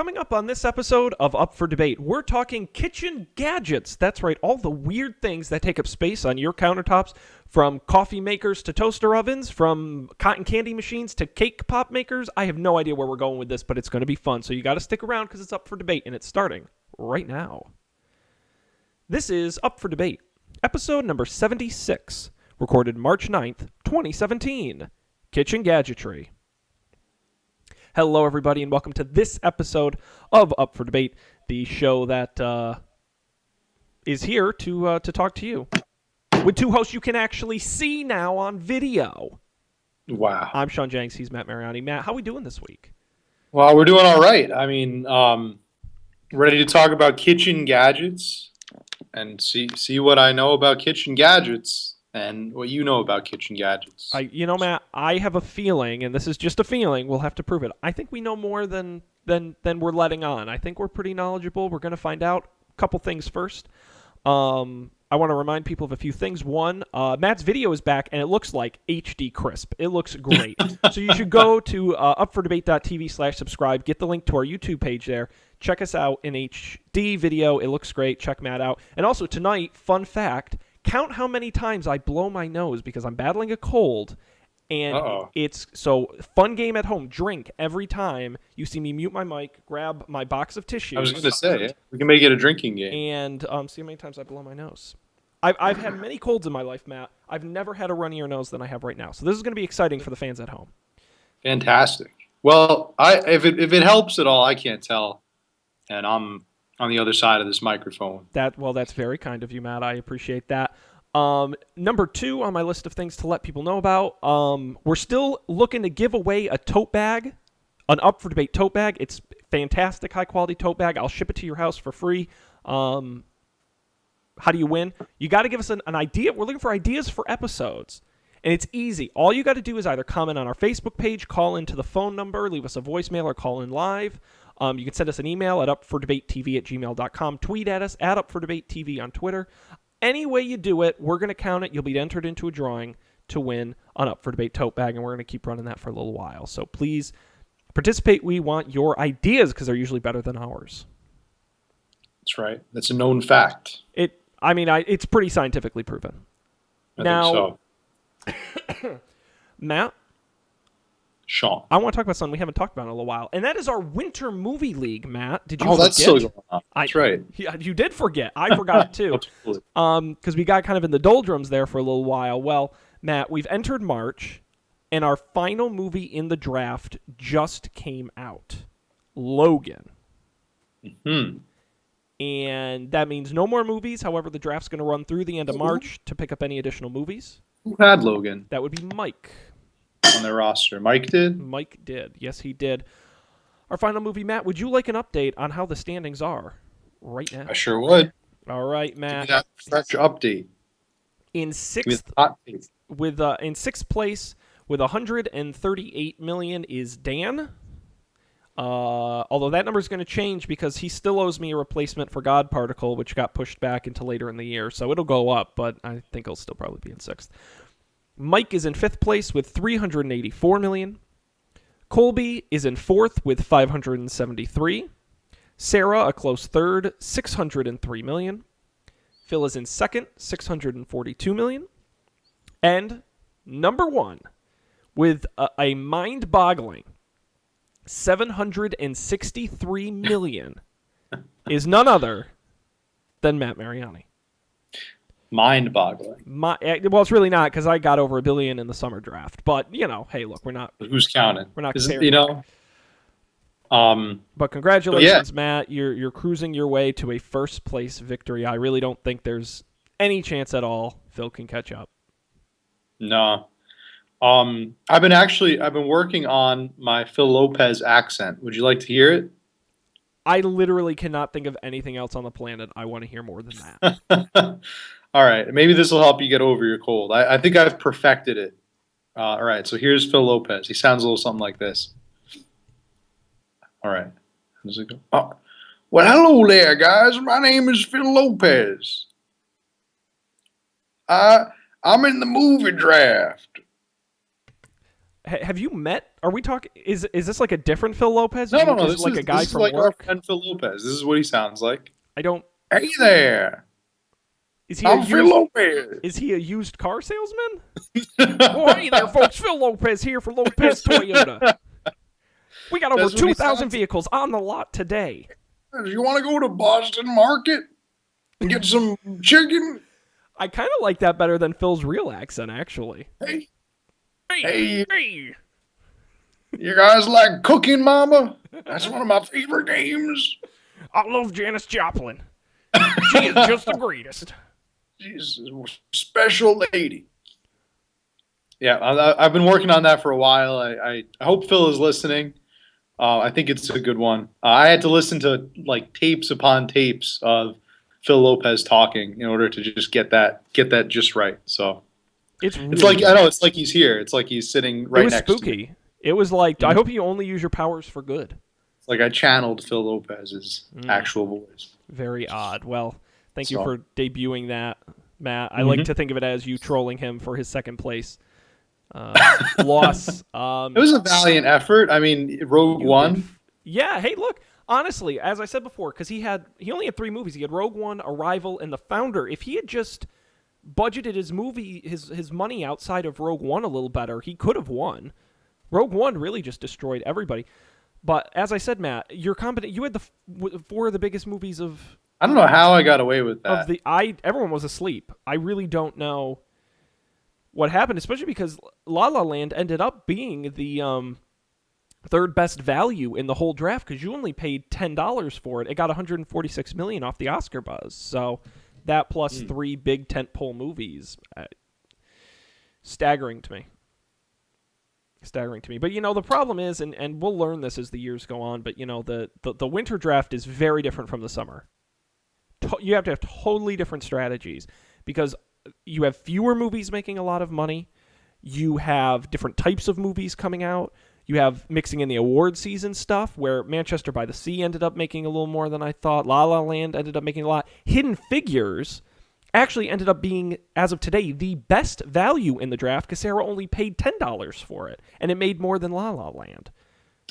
Coming up on this episode of Up for Debate, we're talking kitchen gadgets. That's right, all the weird things that take up space on your countertops, from coffee makers to toaster ovens, from cotton candy machines to cake pop makers. I have no idea where we're going with this, but it's going to be fun, so you got to stick around because it's Up for Debate, and it's starting right now. This is Up for Debate, episode number 76, recorded March 9th, 2017. Kitchen Gadgetry. Hello, everybody, and welcome to this episode of Up for Debate, the show that is here to talk to you with two hosts you can actually see now on video. Wow. I'm Sean Jenks. He's Matt Mariani. Matt, how are we doing this week? Well, we're doing all right. I mean, ready to talk about kitchen gadgets and see what I know about kitchen gadgets and what you know about kitchen gadgets. Matt, I have a feeling, and this is just a feeling, we'll have to prove it. I think we know more than we're letting on. I think we're pretty knowledgeable. We're going to find out a couple things first. I want to remind people of a few things. One, Matt's video is back, and it looks like HD crisp. It looks great. So you should go to upfordebate.tv/subscribe, get the link to our YouTube page there. Check us out in HD video. It looks great. Check Matt out. And also tonight, fun fact, count how many times I blow my nose because I'm battling a cold. And it's so fun game at home. Drink every time you see me mute my mic, grab my box of tissues. I was going to say, we can make it a drinking game. And see how many times I blow my nose. I've had many colds in my life, Matt. I've never had a runnier nose than I have right now. So this is going to be exciting for the fans at home. Fantastic. Well, if it helps at all, I can't tell. And I'm on the other side of this microphone. That's very kind of you, Matt. I appreciate that. Number 2 on my list of things to let people know about, we're still looking to give away a tote bag, an Up for Debate tote bag. It's fantastic, high-quality tote bag. I'll ship it to your house for free. How do you win? You got to give us an idea. We're looking for ideas for episodes, and it's easy. All you got to do is either comment on our Facebook page, call into the phone number, leave us a voicemail, or call in live. You can send us an email at upfordebatetv@gmail.com. Tweet at us at upfordebatetv on Twitter. Any way you do it, we're going to count it. You'll be entered into a drawing to win an Up for Debate tote bag, and we're going to keep running that for a little while. So please participate. We want your ideas because they're usually better than ours. That's right. That's a known fact. It's pretty scientifically proven. I think so. Matt? Sean. I want to talk about something we haven't talked about in a little while, and that is our Winter Movie League, Matt. Did you forget? That's still going on. That's right. You did forget. I forgot, too. Because we got kind of in the doldrums there for a little while. Well, Matt, we've entered March, and our final movie in the draft just came out. Logan. Mm-hmm. And that means no more movies. However, the draft's going to run through the end of March to pick up any additional movies. Who had Logan? That would be Mike. On their roster. Mike did? Mike did. Yes, he did. Our final movie, Matt, would you like an update on how the standings are right now? I sure would. All right, Matt. Give me that fresh update. In sixth place with 138 million is Dan. Although that number is going to change because he still owes me a replacement for God Particle, which got pushed back into later in the year. So it'll go up, but I think he'll still probably be in 6th. Mike is in 5th place with 384 million. Colby is in 4th with 573. Sarah, a close 3rd, 603 million. Phil is in 2nd, 642 million. And number 1 with a mind-boggling 763 million is none other than Matt Mariani. Mind-boggling. Well, it's really not because I got over $1 billion in the summer draft. But hey, look, we're not. But who's counting? We're not. But congratulations, Matt. You're cruising your way to a first place victory. I really don't think there's any chance at all Phil can catch up. No. I've been working on my Phil Lopez accent. Would you like to hear it? I literally cannot think of anything else on the planet I want to hear more than that. All right. Maybe this will help you get over your cold. I think I've perfected it. All right. So here's Phil Lopez. He sounds a little something like this. All right. How does it go? Oh. Well, hello there, guys. My name is Phil Lopez. I'm in the movie draft. Have you met? Are we talking? Is this like a different Phil Lopez? No, no, no. Is it like a guy This is from like our work? friend Phil Lopez. This is what he sounds like. I don't. Hey there, Is he a I'm Phil used? Lopez. Is he a used car salesman? Well, hey there, folks. Phil Lopez here for Lopez Toyota. We got over That's what he 2,000 sounds vehicles on the lot today. like. You want to go to Boston Market and get some chicken? I kind of like that better than Phil's real accent, actually. Hey, Hey, hey, hey. you guys like Cooking Mama? That's one of my favorite games. I love Janis Joplin. She is just the greatest. She's a special lady. Yeah, I've been working on that for a while. I hope Phil is listening. I think it's a good one. I had to listen to like tapes upon tapes of Phil Lopez talking in order to just get that just right. So It's it's really like I good. know it's like he's here. It's like he's sitting It right was next to me. spooky. It was like, I Mhm. hope you only use your powers for good. It's like I channeled Phil Lopez's actual voice. Very odd. Well, thank you So for debuting that, Matt. I like mhm. to think of it as you trolling him for his second place loss. It was a valiant effort. I mean, Rogue You did. One. Yeah. Hey, look. Honestly, as I said before, because he only had 3 movies. He had Rogue One, Arrival, and The Founder. If he had just budgeted his money outside of Rogue One a little better, he could have won. Rogue One really just destroyed everybody. But as I said, Matt, you're competent. You had four of the biggest movies I don't know how I got away with of that. the. Everyone was asleep. I really don't know what happened, especially because La La Land ended up being the third best value in the whole draft because you only paid $10 for it. It got 146 million off the Oscar buzz. So that plus 3 big tentpole movies, staggering to me. Staggering to me. But the problem is, and we'll learn this as the years go on. But the winter draft is very different from the summer. You have to have totally different strategies because you have fewer movies making a lot of money. You have different types of movies coming out. You have mixing in the award season stuff where Manchester by the Sea ended up making a little more than I thought. La La Land ended up making a lot. Hidden Figures actually ended up being, as of today, the best value in the draft because Sarah only paid $10 for it, and it made more than La La Land.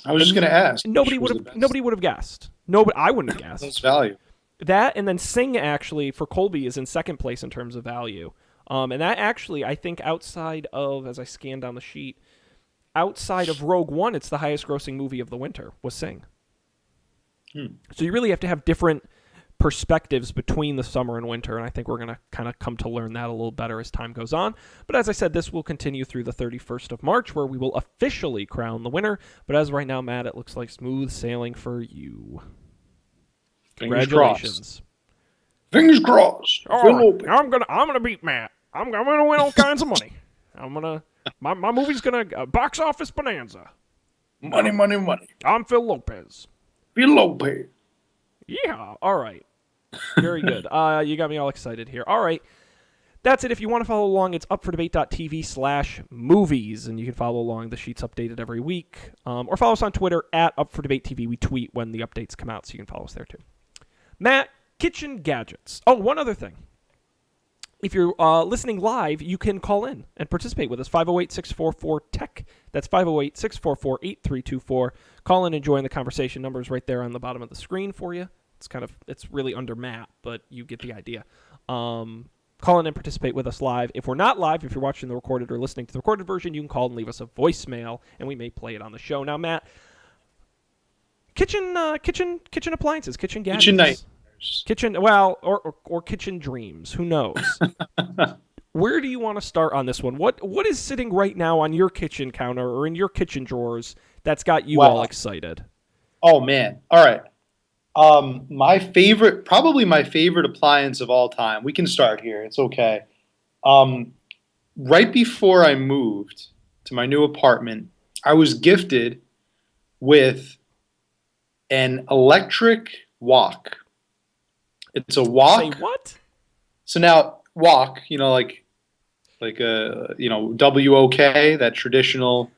I was just going to ask. Nobody which was the nobody would have guessed. Nobody, I wouldn't have best guessed. value. That and then Sing actually for Colby is in second place in terms of value. And that actually, I think, outside of, as I scan down the sheet, outside of Rogue One, it's the highest grossing movie of the winter was Sing. So you really have to have different perspectives between the summer and winter, and I think we're going to kind of come to learn that a little better as time goes on. But as I said, this will continue through the 31st of March, where we will officially crown the winner. But as of right now, Matt, it looks like smooth sailing for you. Fingers Congratulations. Fingers crossed. Oh, I'm gonna beat Matt. I'm gonna win all kinds of money. My movie's gonna box office bonanza. Money, money, money. I'm Phil Lopez. Phil Lopez. Yeah. All right. Very good. You got me all excited here. All right. That's it. If you want to follow along, it's upfordebate.tv/movies, and you can follow along. The sheet's updated every week. Or follow us on Twitter at upfordebatetv. We tweet when the updates come out, so you can follow us there too. Matt, kitchen gadgets. Oh, one other thing. If you're listening live, you can call in and participate with us. 508-644-TECH. That's 508-644-8324. Call in and join the conversation. Numbers right there on the bottom of the screen for you. It's really under Matt, but you get the idea. Call in and participate with us live. If we're not live, if you're watching the recorded or listening to the recorded version, you can call and leave us a voicemail, and we may play it on the show. Now, Matt, kitchen appliances, kitchen gadgets. Kitchen nightmares. Or kitchen dreams. Who knows? Where do you want to start on this one? What is sitting right now on your kitchen counter or in your kitchen drawers that's got you all excited? Oh man! All right. Probably my favorite appliance of all time. We can start here. It's okay. Right before I moved to my new apartment, I was gifted with an electric wok. It's a wok. Say what? So now wok, like WOK, that traditional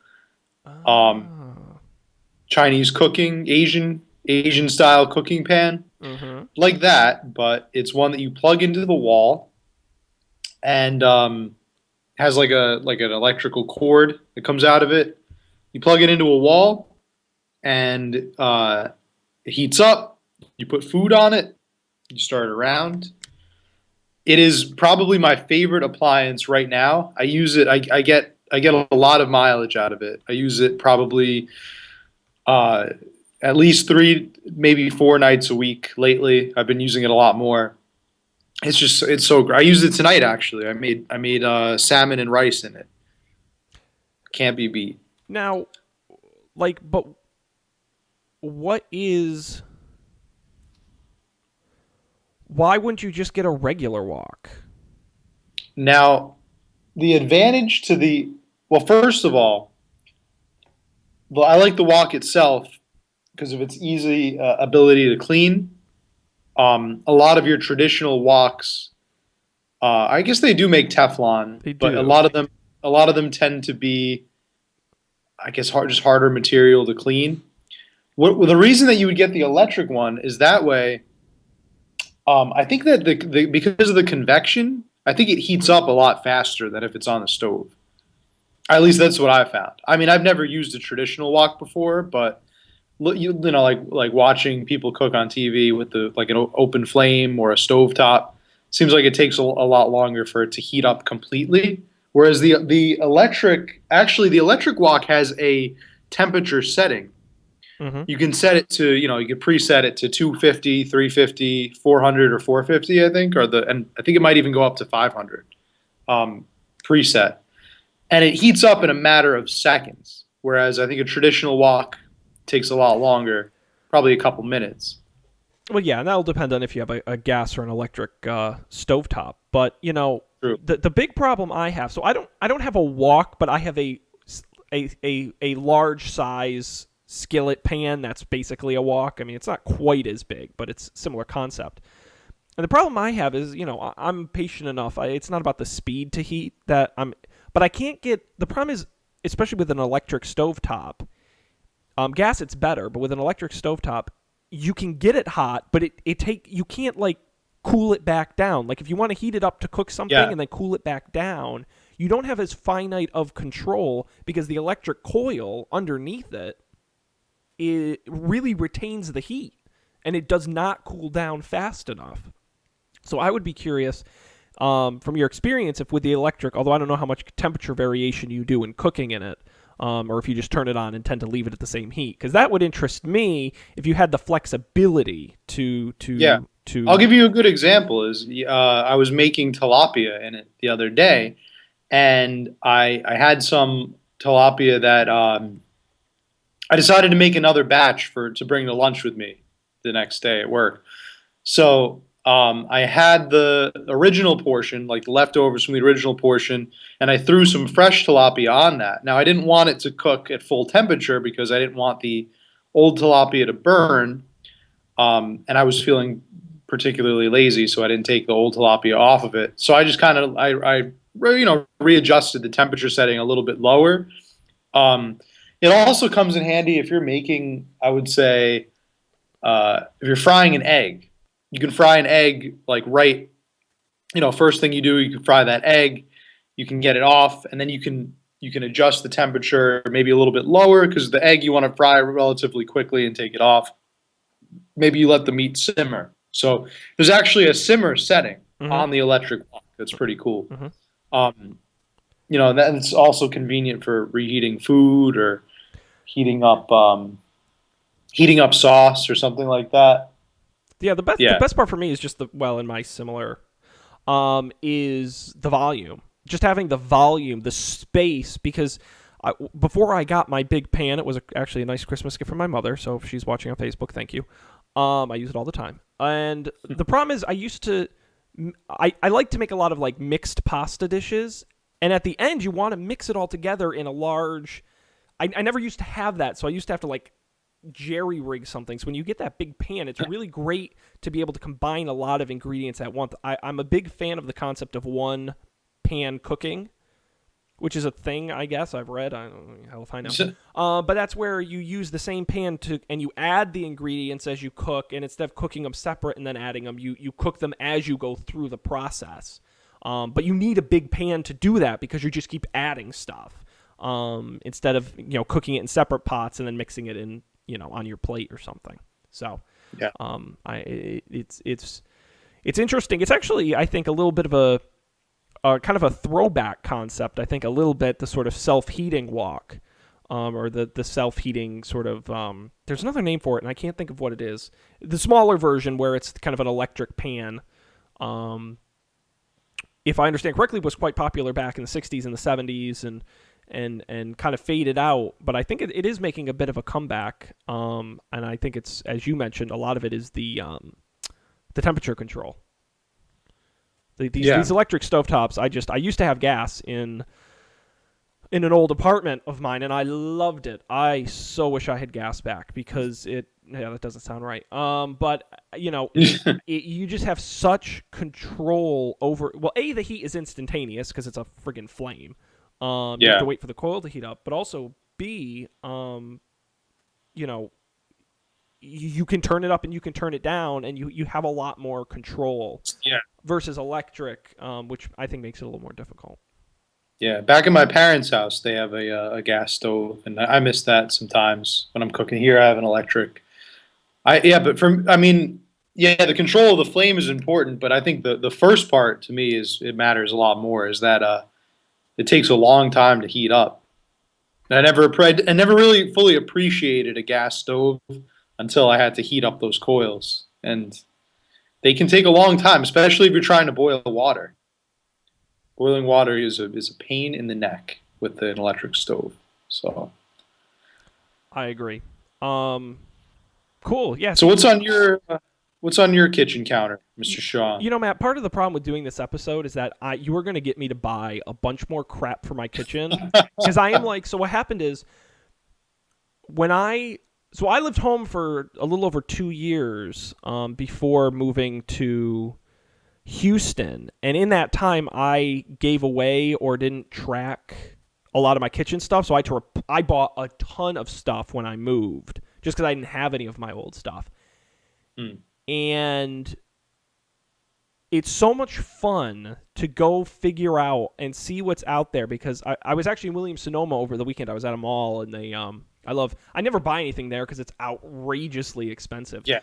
Chinese cooking, Asian style cooking pan, like that, but it's one that you plug into the wall and has like an electrical cord that comes out of it. You plug it into a wall, and it heats up. You put food on it. You start it around. It is probably my favorite appliance right now. I use it. I get a lot of mileage out of it. I use it probably uh, at least 3, maybe 4 nights a week lately. I've been using it a lot more. It's so great. I used it tonight actually. I made salmon and rice in it. Can't be beat. Now, but what is? Why wouldn't you just get a regular wok? Now, the advantage to the well, first of all, I like the wok itself because of its easy ability to clean. A lot of your traditional woks, I guess they do make Teflon, They but do. a lot of them tend to be, I guess, just harder material to clean. Well, the reason that you would get the electric one is that way. I think that because of the convection, I think it heats up a lot faster than if it's on the stove. At least that's what I found. I mean, I've never used a traditional wok before, but you know, like watching people cook on TV with the like an open flame or a stove top, seems like it takes a lot longer for it to heat up completely. Whereas the electric wok has a temperature setting. Mm-hmm. You can set it to, you can preset it to 250, 350, 400, or 450, I think, and I think it might even go up to 500 preset. And it heats up in a matter of seconds. Whereas I think a traditional wok takes a lot longer, probably a couple minutes. Well, yeah, and that'll depend on if you have a gas or an electric stovetop. But True. the big problem I have, so I don't have a wok, but I have a large size skillet pan that's basically a wok. I mean, it's not quite as big, but it's similar concept. And the problem I have is, I'm patient enough. It's not about the speed to heat but I can't get. The problem is, especially with an electric stovetop, gas it's better, but with an electric stovetop, you can get it hot, but you can't like cool it back down. Like if you want to heat it up to cook something Yeah. and then cool it back down, you don't have as finite of control because the electric coil underneath it really retains the heat and it does not cool down fast enough. So I would be curious from your experience if with the electric, although I don't know how much temperature variation you do in cooking in it, or if you just turn it on and tend to leave it at the same heat, because that would interest me if you had the flexibility to Yeah. I'll give you a good example. I was making tilapia in it the other day, and I had some tilapia that I decided to make another batch to bring to lunch with me the next day at work. So I had the original portion, like the leftovers from the original portion, and I threw some fresh tilapia on that. Now I didn't want it to cook at full temperature because I didn't want the old tilapia to burn, and I was feeling particularly lazy, so I didn't take the old tilapia off of it. So I just kind of readjusted the temperature setting a little bit lower. Um, it also comes in handy if you're making, I would say, if you're frying an egg. You can fry an egg like right, first thing you do, you can fry that egg, you can get it off, and then you can adjust the temperature maybe a little bit lower because the egg you want to fry relatively quickly and take it off. Maybe you let the meat simmer. So there's actually a simmer setting Mhm. on the electric wok that's pretty cool. Mhm. Um, that's also convenient for reheating food or heating up heating up sauce or something like that. Yeah, the Yeah. best part for me is just in my similar is the volume. Just having the volume, the space, because before I got my big pan, it was actually a nice Christmas gift from my mother. So if she's watching on Facebook, thank you. I use it all the time. And the problem is, I like to make a lot of like mixed pasta dishes, and at the end, you want to mix it all together in a large. I never used to have that, so I used to have to like jerry rig something. So when you get that big pan, it's really great to be able to combine a lot of ingredients at once. I'm a big fan of the concept of one pan cooking, which is a thing I guess I've read. I don't know how to find out. But that's where you use the same pan and you add the ingredients as you cook, and instead of cooking them separate and then adding them, you cook them as you go through the process. But you need a big pan to do that because you just keep adding stuff. instead of cooking it in separate pots and then mixing it in on your plate or something. So Yeah. It's interesting. It's actually, I think, a little bit of a kind of a throwback concept. I think a little bit the sort of self-heating wok, or the self-heating sort of. There's another name for it, and I can't think of what it is. The smaller version where it's kind of an electric pan. If I understand correctly, was quite popular back in the 60s and the 70s, and kind of faded out. But I think it is making a bit of a comeback. And I think it's, as you mentioned, a lot of it is the temperature control. These electric stovetops, I used to have gas in an old apartment of mine, and I loved it. I so wish I had gas back because that doesn't sound right. But you just have such control over. Well, the heat is instantaneous because it's a friggin' flame. You have to wait for the coil to heat up, but also B, you can turn it up and you can turn it down, and you have a lot more control. Yeah. Versus electric, which I think makes it a little more difficult. Yeah, back in my parents' house, they have a gas stove, and I miss that sometimes when I'm cooking. Here, I have an electric. The control of the flame is important, but I think the first part to me is it matters a lot more. Is that it takes a long time to heat up. And I never really fully appreciated a gas stove until I had to heat up those coils, and they can take a long time, especially if you're trying to boil water. Boiling water is a pain in the neck with an electric stove. So I agree. Cool. Yeah. So what's on your kitchen counter, Mr. Shaw? Matt, part of the problem with doing this episode is that you were going to get me to buy a bunch more crap for my kitchen because I am like. So what happened is So I lived home for a little over 2 years before moving to Houston. And in that time, I gave away or didn't track a lot of my kitchen stuff. So I bought a ton of stuff when I moved just because I didn't have any of my old stuff. And it's so much fun to go figure out and see what's out there because I was actually in Williams-Sonoma over the weekend. I was at a mall, and I never buy anything there because it's outrageously expensive. Yeah.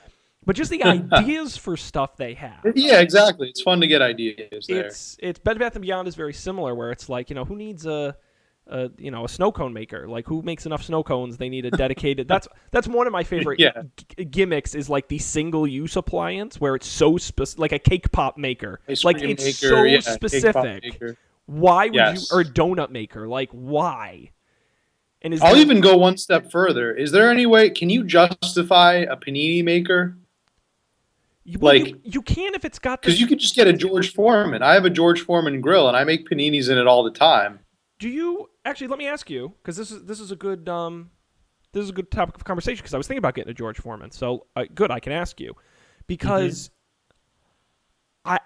But just the ideas for stuff they have. Yeah, exactly. It's fun to get ideas there. It's Bed Bath & Beyond is very similar, where it's like, who needs a snow cone maker? Like, who makes enough snow cones? They need a dedicated. That's one of my favorite gimmicks is like the single use appliance where it's so specific, like a cake pop maker. Like it's maker, so specific. Why would you, or a donut maker? Like why? And I'll even go one step further. Is there any way? Can you justify a panini maker? You can if it's got because you could just get a George Foreman. I have a George Foreman grill, and I make paninis in it all the time. Do you actually? Let me ask you, because this is a good topic of conversation. Because I was thinking about getting a George Foreman. So good, I can ask you, because I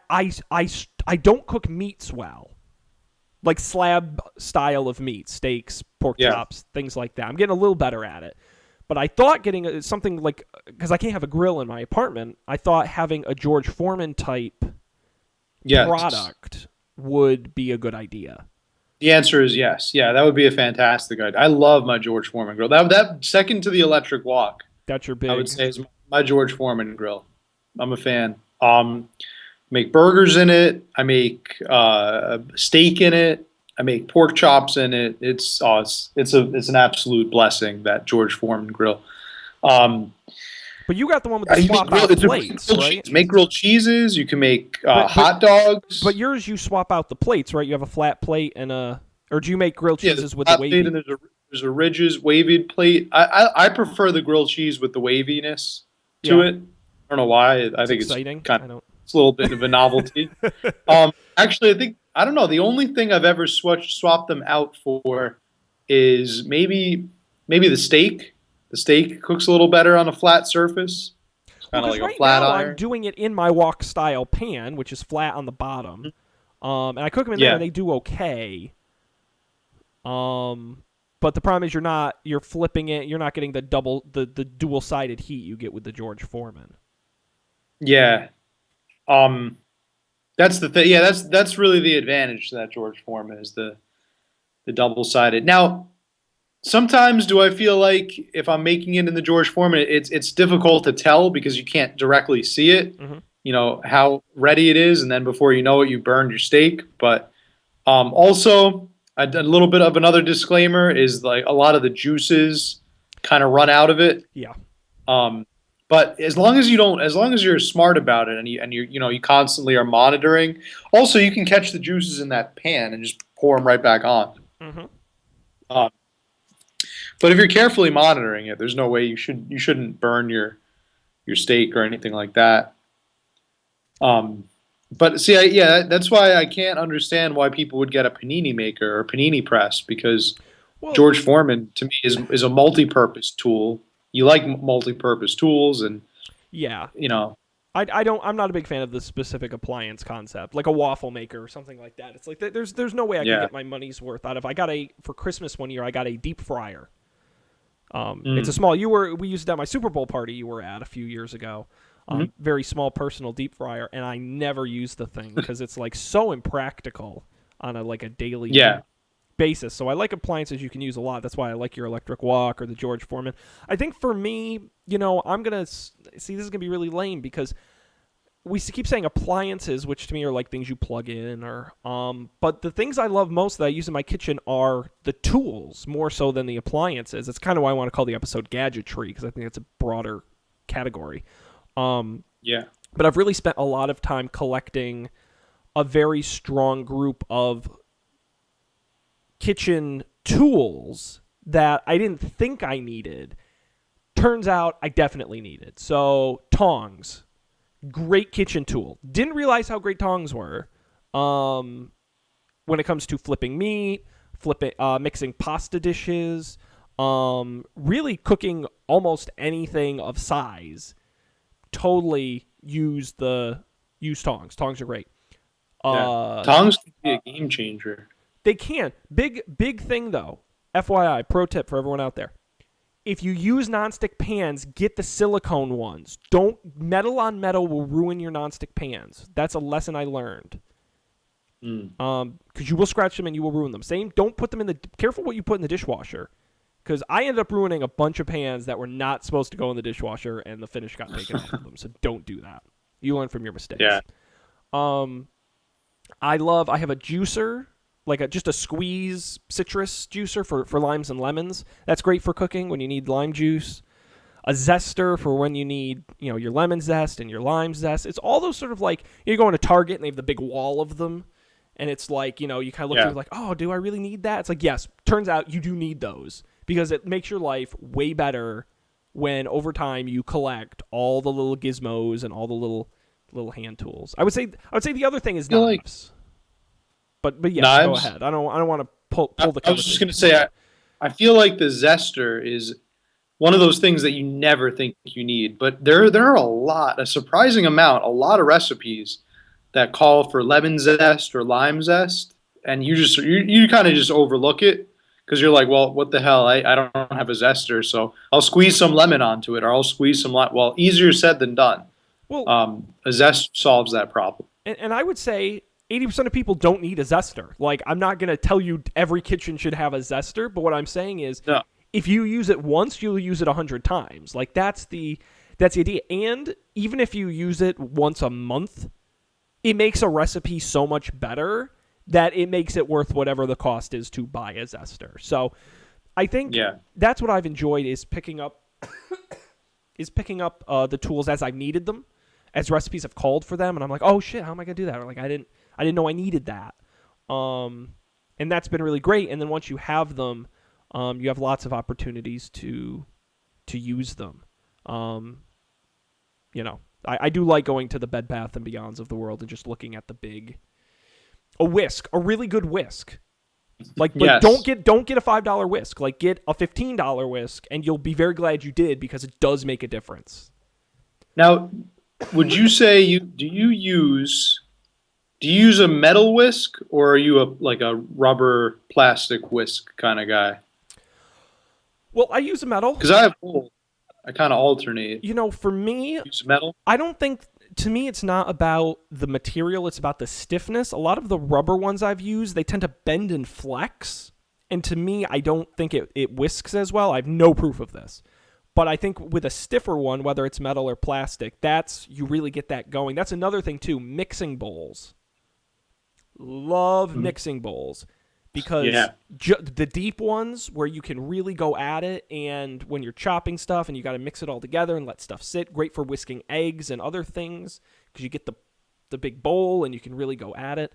don't cook meats well, like slab style of meat, steaks, pork chops, things like that. I'm getting a little better at it. But I thought getting something like, because I can't have a grill in my apartment, I thought having a George Foreman type product would be a good idea. The answer is yes. Yeah, that would be a fantastic idea. I love my George Foreman grill. That second to the electric wok. That's your big. I would say is my George Foreman grill. I'm a fan. Make burgers in it. I make steak in it. I make pork chops in it. It's an absolute blessing, that George Foreman grill. But you got the one with the swap out plates, right? Make grilled cheeses. You can make hot dogs. But yours, you swap out the plates, right? You have a flat plate and or do you make grilled cheeses with the wavy? And there's a ridges wavy plate. I prefer the grilled cheese with the waviness to it. I don't know why. I think exciting. It's a little bit of a novelty. Actually, I don't know. The only thing I've ever swapped them out for is maybe the steak. The steak cooks a little better on a flat surface. Kind of like a flat iron. I'm doing it in my wok style pan, which is flat on the bottom. And I cook them in there, and they do okay. But the problem is you're flipping it. You're not getting the dual sided heat you get with the George Foreman. Yeah. That's the thing. Yeah, that's really the advantage to that George Foreman is the the double sided. Now, sometimes do I feel like if I'm making it in the George Foreman, it's difficult to tell because you can't directly see it. Hmm. You know how ready it is, and then before you know it, you burned your steak. But also, a little bit of another disclaimer is like a lot of the juices kind of run out of it. Yeah. Um, but as long as you don't, as long as you're smart about it, and you constantly are monitoring. Also, you can catch the juices in that pan and just pour them right back on. Hmm. Um, but if you're carefully monitoring it, there's no way you shouldn't burn your steak or anything like that. Um, but see, yeah, that's why I can't understand why people would get a panini maker or panini press because Well, George Foreman to me is a multi-purpose tool. You like multi-purpose tools, and yeah. you know, I'm not a big fan of the specific appliance concept, like a waffle maker or something like that. It's like there's no way I can yeah. get my money's worth out of. For Christmas one year, I got a deep fryer. It's a Mm. small. We used it at my Super Bowl party you were at a few years ago. Hmm. Very small personal deep fryer, and I never used the thing because it's like so impractical on a daily Yeah. basis. So I like appliances you can use a lot. That's why I like your electric wok or the George Foreman. I think for me, I'm gonna see this is gonna be really lame because we keep saying appliances, which to me are like things you plug in, or but the things I love most that I use in my kitchen are the tools more so than the appliances. It's kind of why I want to call the episode Gadgetry because I think it's a broader category. Um, Yeah. but I've really spent a lot of time collecting a very strong group of kitchen tools that I didn't think I needed. Turns out I definitely needed. So tongs, great kitchen tool. Didn't realize how great tongs were. When it comes to flipping meat, mixing pasta dishes, really cooking almost anything of size. Totally use tongs. Tongs are great. Yeah. Uh, Tongs can be a game changer. they can. Big thing though. FYI, pro tip for everyone out there. If you use nonstick pans, get the silicone ones. Don't metal on metal will ruin your nonstick pans. That's a lesson I learned. Because you will scratch them and you will ruin them. Same. Don't put them in the. Careful what you put in the dishwasher. Because I ended up ruining a bunch of pans that were not supposed to go in the dishwasher, and the finish got taken off of them. So don't do that. You learn from your mistakes. Yeah. I have a juicer, just a squeeze citrus juicer for limes and lemons. That's great for cooking when you need lime juice. A zester for when you need, your lemon zest and your lime zest. It's all those sort of you go into Target and they have the big wall of them. And it's like, you kind of look through like, oh, do I really need that? It's like, yes, turns out you do need those because it makes your life way better when over time you collect all the little gizmos and all the little hand tools. I would say the other thing is knives. But yes, Knives? go ahead. I don't want to pull the. I was just gonna say I feel like the zester is one of those things that you never think you need, but there are a surprising amount, a lot of recipes that call for lemon zest or lime zest, and you kind of just overlook it because you're like, well, what the hell? I don't have a zester, so I'll squeeze some lemon onto it, or I'll squeeze some lime. Well, easier said than done. Well, A zest solves that problem. and I would say 80% of people don't need a zester. I'm not going to tell you every kitchen should have a zester, but what I'm saying is No. if you use it once, you'll use it 100 times. That's the idea. And even if you use it once a month, it makes a recipe so much better that it makes it worth whatever the cost is to buy a zester. So I think that's what I've enjoyed is picking up the tools as I've needed them, as recipes have called for them, and I'm like, oh shit, how am I gonna do that? Or I didn't know I needed that. And that's been really great. And then once you have them, you have lots of opportunities to use them. I do like going to the Bed Bath and Beyonds of the world and just looking at a really good whisk. But Yes. don't get a $5 whisk. Get a $15 whisk, and you'll be very glad you did because it does make a difference. Now, would you say do you use a metal whisk or are you a rubber plastic whisk kind of guy? Well, I use a metal. Because I have both. I kind of alternate. For me, Use metal. I don't think, to me, it's not about the material. It's about the stiffness. A lot of the rubber ones I've used, they tend to bend and flex. And to me, I don't think it whisks as well. I have no proof of this. But I think with a stiffer one, whether it's metal or plastic, you really get that going. That's another thing too, mixing bowls. Love mixing bowls because Yeah. the deep ones where you can really go at it, and when you're chopping stuff and you got to mix it all together and let stuff sit, great for whisking eggs and other things because you get the big bowl and you can really go at it.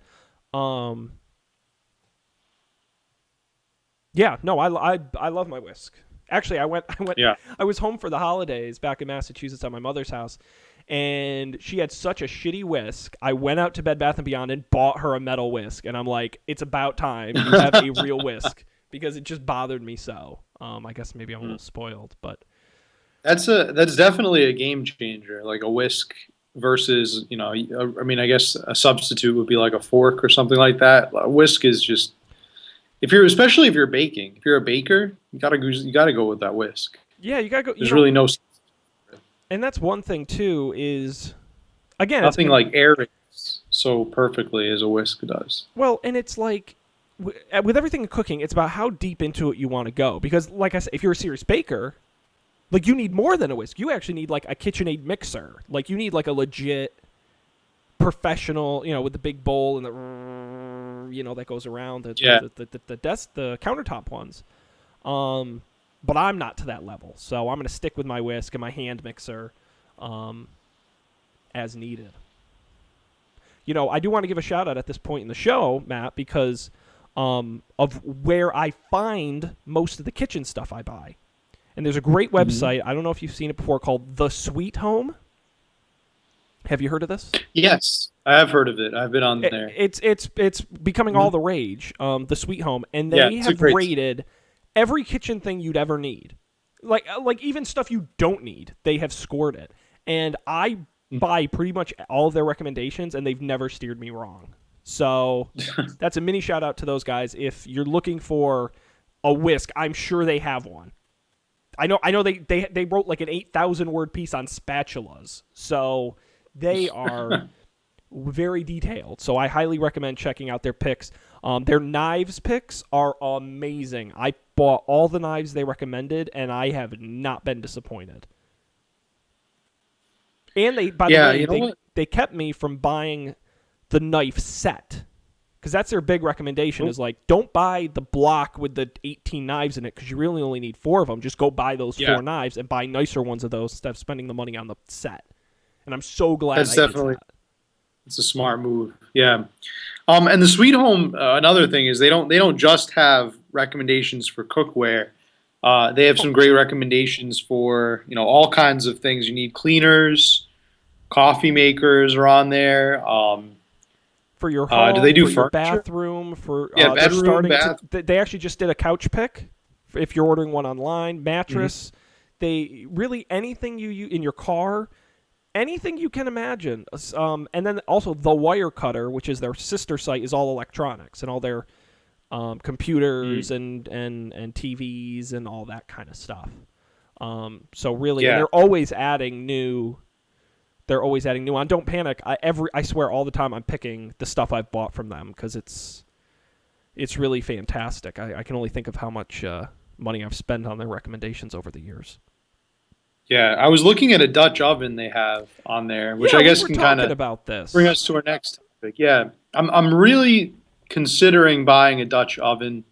Yeah, no, I love my whisk. Actually, Yeah. I was home for the holidays back in Massachusetts at my mother's house, and she had such a shitty whisk. I went out to Bed Bath & Beyond and bought her a metal whisk, and I'm like, it's about time you have a real whisk because it just bothered me so. I guess maybe I'm a little spoiled, but That's definitely a game changer, like a whisk versus, I mean, I guess a substitute would be like a fork or something like that. A whisk is just, especially if you're baking, if you're a baker, you gotta go with that whisk. yeah, you gotta go. There's really no And that's one thing too is, again, nothing like aerates so perfectly as a whisk does. well, and it's like with everything in cooking, it's about how deep into it you want to go. Because, like I said, if you're a serious baker, like you need more than a whisk. You actually need like a KitchenAid mixer. Like you need like a legit professional, with the big bowl and that goes around Yeah. the desk, the countertop ones. But I'm not to that level, so I'm gonna stick with my whisk and my hand mixer, as needed. I do want to give a shout out at this point in the show, Matt, because of where I find most of the kitchen stuff I buy. And there's a great website, I don't know if you've seen it before, called The Sweet Home. Have you heard of this? Yes, I have heard of it. I've been on there. It's becoming all the rage, The Sweet Home, and they It's a have great rated every kitchen thing you'd ever need. Like even stuff you don't need, they have scored it. And I buy pretty much all of their recommendations, and they've never steered me wrong. So that's a mini shout out to those guys. If you're looking for a whisk, I'm sure they have one. I know they wrote like an 8,000 word piece on spatulas, so they are very detailed. So I highly recommend checking out their picks. Their knives picks are amazing. I bought all the knives they recommended, and I have not been disappointed. And by the way, they kept me from buying the knife set. Because that's their big recommendation is like, don't buy the block with the 18 knives in it because you really only need 4 of them. Just go buy those 4 knives and buy nicer ones of those instead of spending the money on the set. And I'm so glad That's I definitely did that. it's a smart move. Yeah. And the Sweet Home, another thing is they don't just have recommendations for cookware. They have some great recommendations for all kinds of things you need. Cleaners, coffee makers are on there. For your home, do they do for your furniture? bathroom, for Bedroom, they actually just did a couch pick. If you're ordering one online, mattress, they really anything you in your car, anything you can imagine. And then also the Wire Cutter, which is their sister site, is all electronics and all their computers and TVs and all that kind of stuff. So really, and they're always adding new. They're always adding new on. Don't panic. I swear all the time I'm picking the stuff I've bought from them because it's really fantastic. I can only think of how much money I've spent on their recommendations over the years. Yeah, I was looking at a Dutch oven they have on there, which I guess can kind of about this. bring us to our next topic. Yeah, I'm really considering buying a Dutch oven.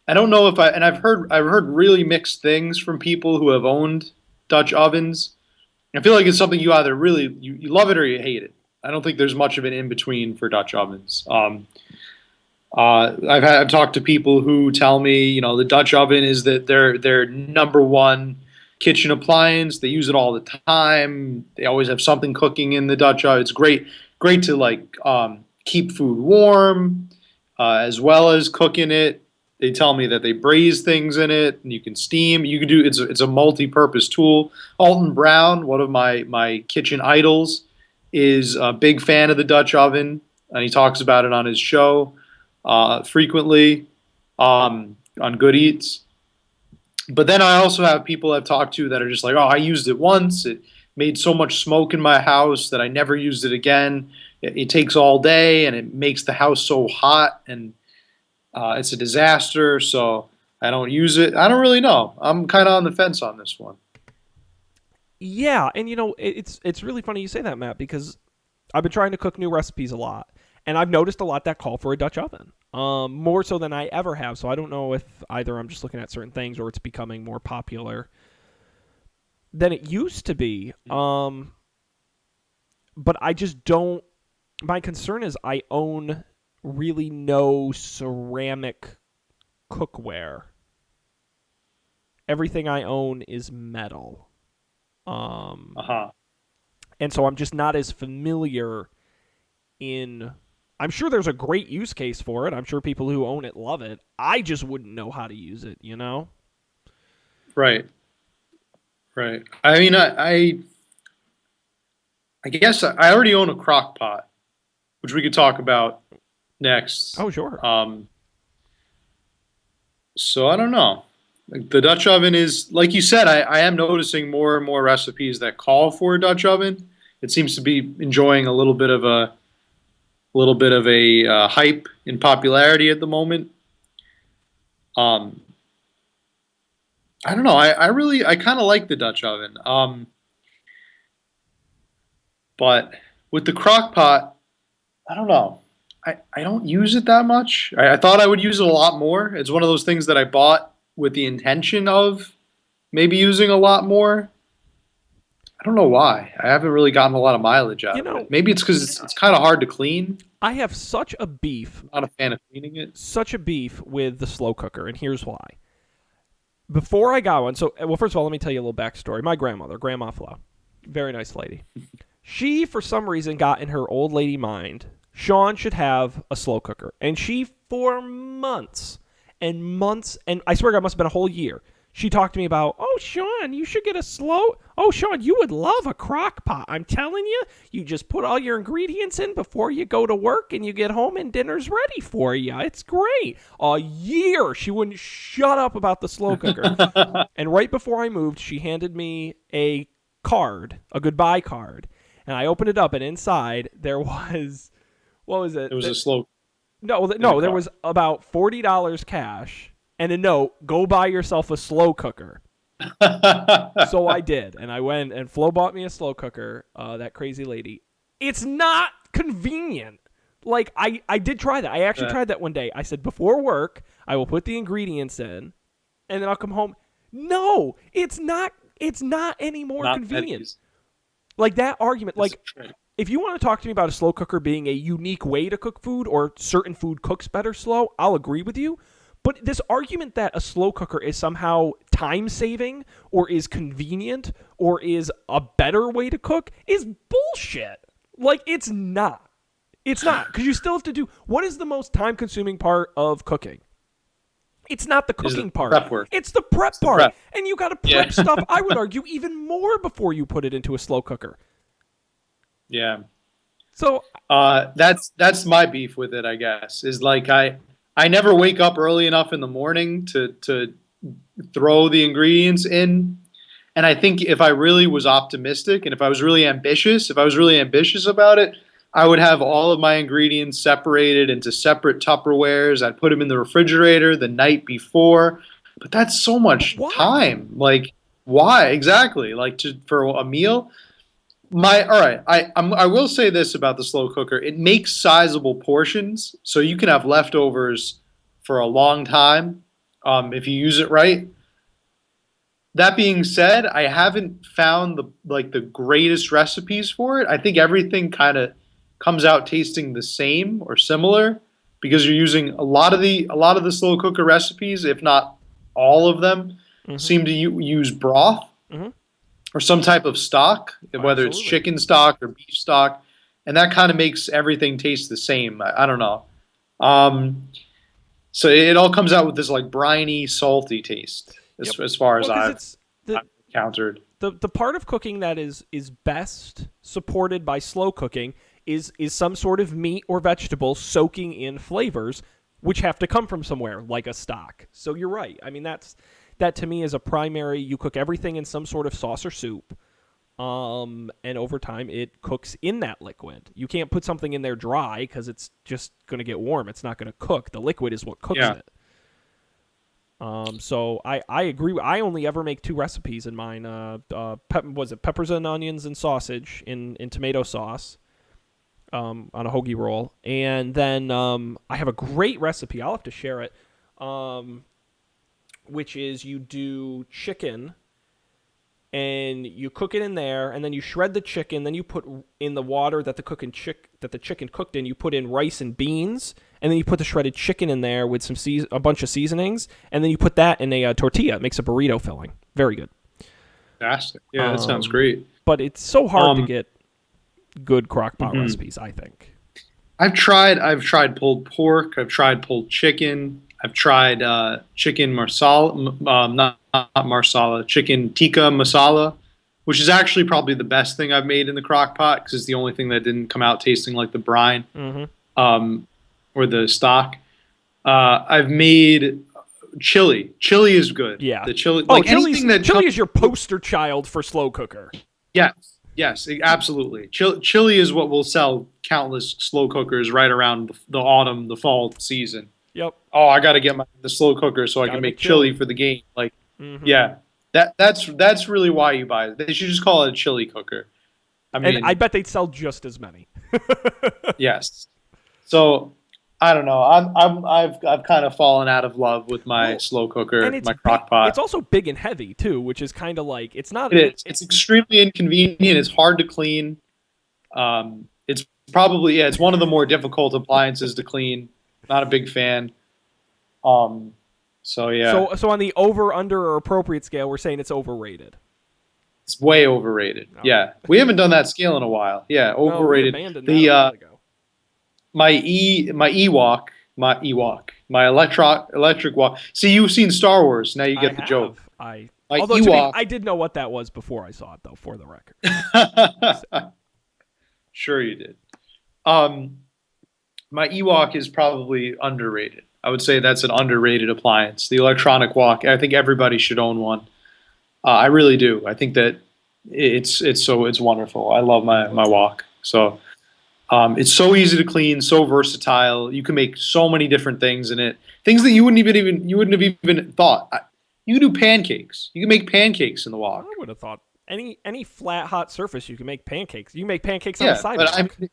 I don't know if I've heard really mixed things from people who have owned Dutch ovens. I feel like it's something you either really you love it or you hate it. I don't think there's much of an in between for Dutch ovens. I've talked to people who tell me the Dutch oven is that their number one kitchen appliance. They use it all the time. They always have something cooking in the Dutch oven. It's great to like keep food warm as well as cook in it. They tell me that they braise things in it, and you can steam. You can do it's a multi-purpose tool. Alton Brown, one of my kitchen idols, is a big fan of the Dutch oven, and he talks about it on his show frequently on Good Eats. But then I also have people I've talked to that are just like, oh, I used it once. It made so much smoke in my house that I never used it again. It takes all day, and it makes the house so hot, and It's a disaster, so I don't use it. I don't really know. I'm kind of on the fence on this one. Yeah, and it's really funny you say that, Matt, because I've been trying to cook new recipes a lot, and I've noticed a lot that call for a Dutch oven, more so than I ever have. So I don't know if either I'm just looking at certain things or it's becoming more popular than it used to be. But I just don't. My concern is I own really no ceramic cookware. Everything I own is metal. Uh huh. And so I'm just not as familiar in. I'm sure there's a great use case for it. I'm sure people who own it love it. I just wouldn't know how to use it, you know? Right. Right. I mean, I guess I already own a crock pot, which we could talk about next. Oh, sure. So I don't know. Like the Dutch oven is, like you said, I am noticing more and more recipes that call for a Dutch oven. It seems to be enjoying a hype in popularity at the moment. Um, I don't know. I kind of like the Dutch oven. But with the crock pot, I don't know. I don't use it that much. I thought I would use it a lot more. It's one of those things that I bought with the intention of maybe using a lot more. I don't know why. I haven't really gotten a lot of mileage out You of know, it. Maybe it's because it's kind of hard to clean. I have such a beef, I'm not a fan of cleaning it. such a beef with the slow cooker, and here's why. Before I got one, so, well, first of all, let me tell you a little backstory. My grandmother, Grandma Flo, very nice lady. She, for some reason, got in her old lady mind, Sean should have a slow cooker. And she, for months and months, and I swear God, it must have been a whole year, she talked to me about, oh, Sean, you should get a slow, oh, Sean, you would love a crock pot. I'm telling you, you just put all your ingredients in before you go to work and you get home and dinner's ready for you. It's great. A year, she wouldn't shut up about the slow cooker. And right before I moved, she handed me a card, a goodbye card. And I opened it up, and inside there was, what was it? It was a slow No, there was about $40 cash and a note. Go buy yourself a slow cooker. So I did, and I went, and Flo bought me a slow cooker. That crazy lady. It's not convenient. Like I did try that. I actually tried that one day. I said before work, I will put the ingredients in, and then I'll come home. No, it's not. It's not any more not convenient. pennies. Like that argument, It's like if you want to talk to me about a slow cooker being a unique way to cook food or certain food cooks better slow, I'll agree with you. But this argument that a slow cooker is somehow time saving or is convenient or is a better way to cook is bullshit. Like it's not. It's not, because you still have to do, what is the most time consuming part of cooking? It's not the Is cooking the part. prep work. It's the prep the part. prep. And you got to Yeah. prep stuff, I would argue, even more before you put it into a slow cooker. Yeah. So, That's my beef with it, I guess. Is like I never wake up early enough in the morning to throw the ingredients in. And I think if I really was optimistic and if I was really ambitious about it, I would have all of my ingredients separated into separate Tupperwares. I'd put them in the refrigerator the night before. But that's so much why? time. Like, why exactly? Like for a meal? All right. I will say this about the slow cooker. It makes sizable portions, so you can have leftovers for a long time if you use it right. That being said, I haven't found the greatest recipes for it. I think everything kind of comes out tasting the same or similar because you're using a lot of the slow cooker recipes, if not all of them, seem to use broth Mm-hmm. or some type of stock, whether it's Absolutely. chicken stock or beef stock, and that kind of makes everything taste the same. I don't know. So it all comes out with this like briny, salty taste, Yep. as far as Well, 'cause I've it's the encountered. the part of cooking that is best supported by slow cooking is some sort of meat or vegetable soaking in flavors which have to come from somewhere, like a stock. So you're right. I mean, that to me is a primary. You cook everything in some sort of sauce or soup. And over time it cooks in that liquid. You can't put something in there dry because it's just going to get warm. It's not going to cook. The liquid is what cooks Yeah. it. So I agree. I only ever make 2 recipes in mine. Was it peppers and onions and sausage in tomato sauce, on a hoagie roll, and then I have a great recipe. I'll have to share it. Which is you do chicken and you cook it in there, and then you shred the chicken. Then you put in the water that the chicken cooked in. You put in rice and beans, and then you put the shredded chicken in there with a bunch of seasonings, and then you put that in a tortilla. It makes a burrito filling. Very good. Fantastic. Yeah, that sounds great. But it's so hard to get good crock pot recipes, I think. I've tried pulled pork. I've tried pulled chicken. I've tried chicken marsala, not marsala, chicken tikka masala, which is actually probably the best thing I've made in the crock pot because it's the only thing that didn't come out tasting like the brine or the stock. I've made chili. Chili is good. Yeah. The chili, Oh, like anything that chili is your poster child for slow cooker. Yes, absolutely. Chili is what will sell countless slow cookers right around the autumn, the fall season. Yep. Oh, I got to get the slow cooker so I can make chili for the game. Like, yeah, that's really why you buy it. They should just call it a chili cooker. I mean, and I bet they'd sell just as many. Yes. So I don't know. I've kind of fallen out of love with my slow cooker, my crock pot. It's also big and heavy too, which is kind of like it's not. It's extremely inconvenient. It's hard to clean. It's probably it's one of the more difficult appliances to clean. Not a big fan. So yeah. So on the over, under, or appropriate scale, we're saying it's overrated. It's way overrated. Oh. Yeah, we haven't done that scale in a while. Yeah, overrated. No, we abandoned that a while ago. My electric walk. See, you've seen Star Wars. Now you get the joke. Although I did know what that was before I saw it, though. For the record. Sure, you did. My Ewok is probably underrated. I would say that's an underrated appliance. The electronic wok. I think everybody should own one. I really do. I think that it's wonderful. I love my wok. So it's so easy to clean, so versatile. You can make so many different things in it. Things that you wouldn't have even thought. You can do pancakes. You can make pancakes in the wok. I would have thought any flat hot surface you can make pancakes. You can make pancakes on the sidewalk. But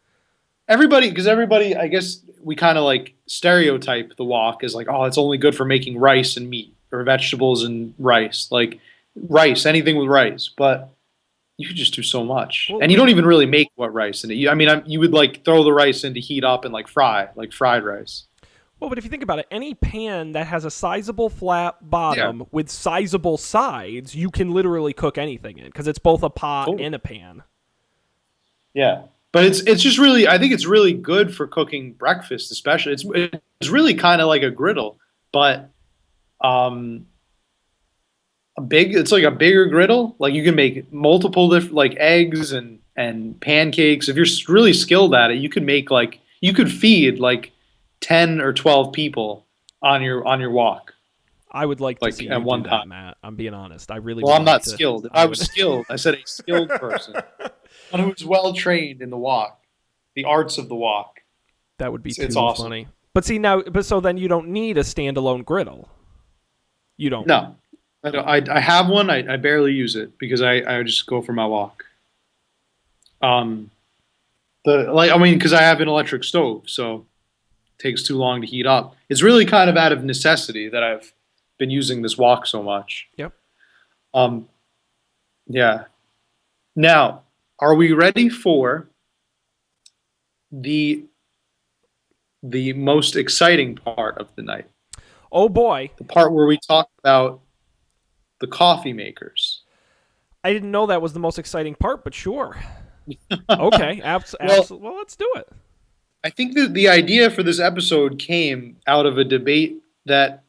everybody, I guess we kind of like stereotype the wok as like, oh, it's only good for making rice and meat or vegetables and rice, like rice, anything with rice. But you could just do so much, and you don't even really make what rice in it. You would like throw the rice in to heat up and like fry, like fried rice. Well, but if you think about it, any pan that has a sizable flat bottom with sizable sides, you can literally cook anything in because it's both a pot and a pan. Yeah. But it's just really, I think it's really good for cooking breakfast, especially. It's really kind of like a griddle, but it's like a bigger griddle. Like you can make multiple different like eggs and pancakes. If you're really skilled at it, you could feed like 10 or 12 people on your wok. I would like to see you at one do time. That, Matt. I'm being honest. I really. Well, I'm not skilled. If I was skilled, I said a skilled person. One who's well trained in the wok, the arts of the wok. That would be it's too awesome. funny. But see now, so then you don't need a standalone griddle. You don't. No, I have one. I barely use it because I just go for my wok. Because I have an electric stove, so it takes too long to heat up. It's really kind of out of necessity that I've been using this wok so much. Yep. Yeah. Now, are we ready for the most exciting part of the night? Oh boy. The part where we talk about the coffee makers. I didn't know that was the most exciting part, but sure. Okay. Absolutely. Well, let's do it. I think that the idea for this episode came out of a debate that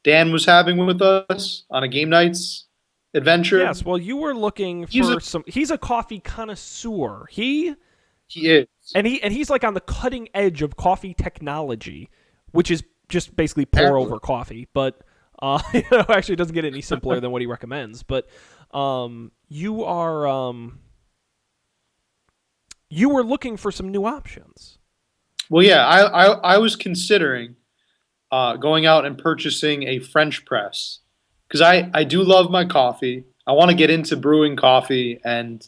Dan was having with us on a game nights adventure. Yes, well, you were looking for he's a coffee connoisseur. He is. And he's like on the cutting edge of coffee technology, which is just basically pour over coffee, but actually it doesn't get any simpler than what he recommends. But you are you were looking for some new options. Well, yeah, I was considering going out and purchasing a French press because I do love my coffee. I want to get into brewing coffee, and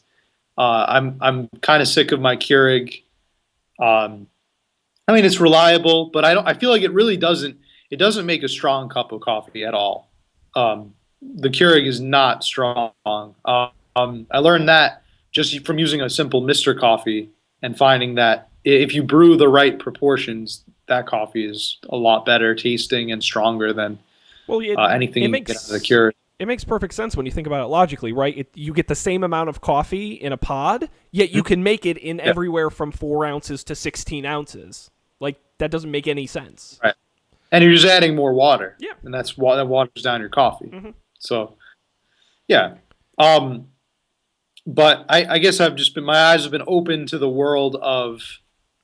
I'm kind of sick of my Keurig. Um, I mean, it's reliable, but I feel like it really doesn't make a strong cup of coffee at all. The Keurig is not strong. I learned that just from using a simple Mister Coffee and finding that if you brew the right proportions, that coffee is a lot better tasting and stronger than Well, anything it you can get out of the makes Keurig. it makes perfect sense when you think about it logically, right? You get the same amount of coffee in a pod, yet you can make it in Yeah, everywhere from 4 ounces to 16 ounces. Like that doesn't make any sense. right. And you're just adding more water, Yeah. and that waters down your coffee. Hmm. So yeah. Um, but I guess my eyes have been open to the world of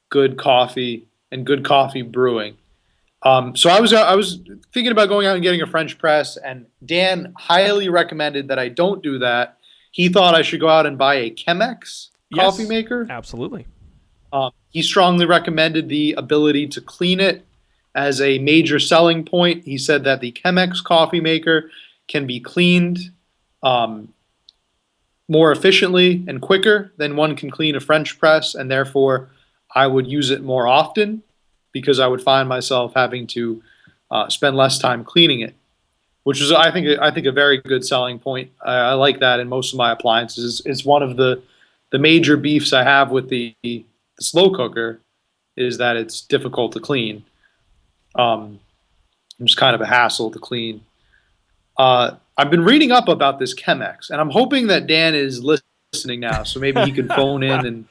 good coffee and good coffee brewing. So I was thinking about going out and getting a French press, and Dan highly recommended that I don't do that. He thought I should go out and buy a Chemex coffee Yes, maker. absolutely. He strongly recommended the ability to clean it as a major selling point. He said that the Chemex coffee maker can be cleaned um, more efficiently and quicker than one can clean a French press, and therefore I would use it more often because I would find myself having to spend less time cleaning it, which is I think a very good selling point. I like that in most of my appliances. It's one of the major beefs I have with the slow cooker is that it's difficult to clean. It's kind of a hassle to clean. I've been reading up about this Chemex, and I'm hoping that Dan is listening now, so maybe he can phone in and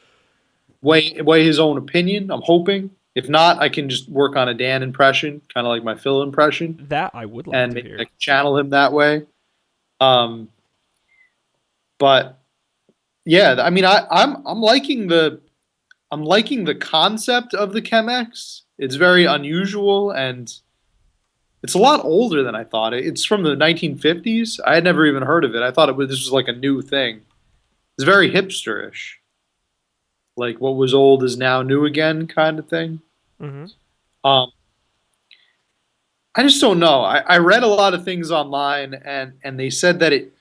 weigh his own opinion. I'm hoping. If not, I can just work on a Dan impression, kind of like my Phil impression, That I would like and to maybe I hear. can channel him that way. Um, but yeah, I mean, I'm liking the concept of the Chemex. It's very unusual and it's a lot older than I thought. It's from the 1950s. I had never even heard of it. I thought this was like a new thing. It's very hipsterish, like what was old is now new again kind of thing. Hmm. Um, I just don't know. I read a lot of things online, and they said that it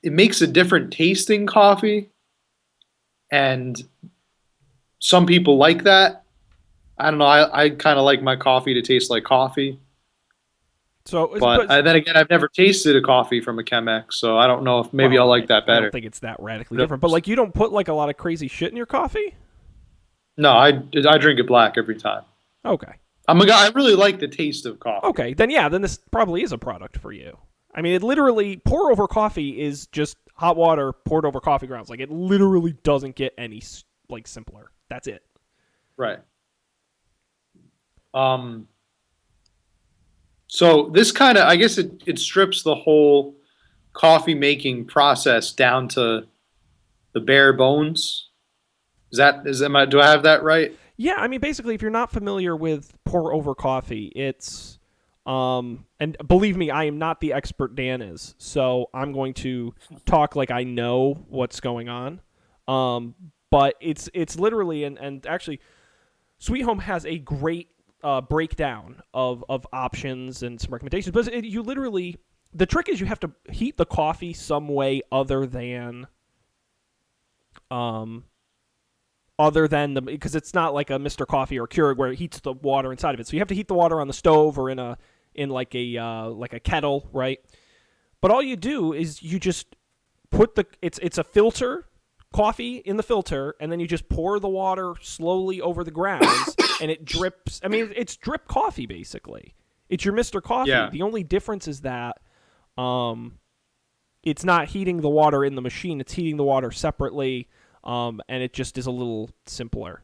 makes a different tasting coffee, and some people like that. I don't know. I kind of like my coffee to taste like coffee, but then again, I've never tasted a coffee from a Chemex, so I don't know if maybe well, I'll like that I don't better. think it's that radically different. But like, you don't put like a lot of crazy shit in your coffee. No, I drink it black every time. Okay. I'm a guy. I really like the taste of coffee. Okay. Then yeah. Then this probably is a product for you. I mean, it literally pour over coffee is just hot water poured over coffee grounds. Like it literally doesn't get any like simpler. That's it. Right. Um. So this kind of, I guess it strips the whole coffee making process down to the bare bones. Do I have that right? Yeah, I mean, basically, if you're not familiar with pour over coffee, it's and believe me, I am not the expert Dan is, so I'm going to talk like I know what's going on. But it's literally and actually, Sweet Home has a great breakdown of options and some recommendations. But you literally, the trick is you have to heat the coffee some way um other than the because it's not like a Mr. Coffee or Keurig where it heats the water inside of it. So you have to heat the water on the stove or in like a kettle, right? But all you do is you just put it's a filter coffee in the filter, and then you just pour the water slowly over the grounds, and it drips. I mean, it's drip coffee basically. It's your Mr. Coffee. Yeah. The only difference is that it's not heating the water in the machine. It's heating the water separately, and it just is a little simpler.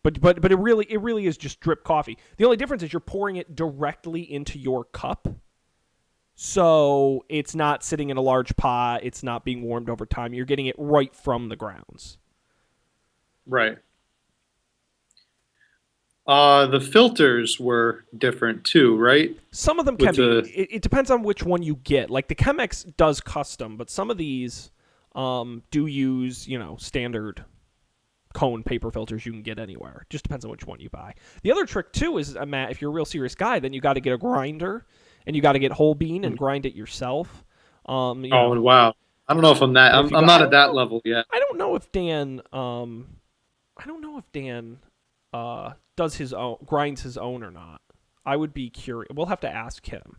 But it really is just drip coffee. The only difference is you're pouring it directly into your cup. So it's not sitting in a large pot. It's not being warmed over time. You're getting it right from the grounds. Right. The filters were different too, right? Some of them can With be. the It depends on which one you get. Like the Chemex does custom, but some of these do use standard cone paper filters you can get anywhere. Just depends on which one you buy. The other trick too is, Matt, if you're a real serious guy, then you got to get a grinder and you got to get whole bean and grind it yourself. You Oh know, wow. I don't know if I'm that. and if you I'm go, not at that level yet. I don't know if Dan, does his own, grinds his own or not. I would be curious. We'll have to ask him.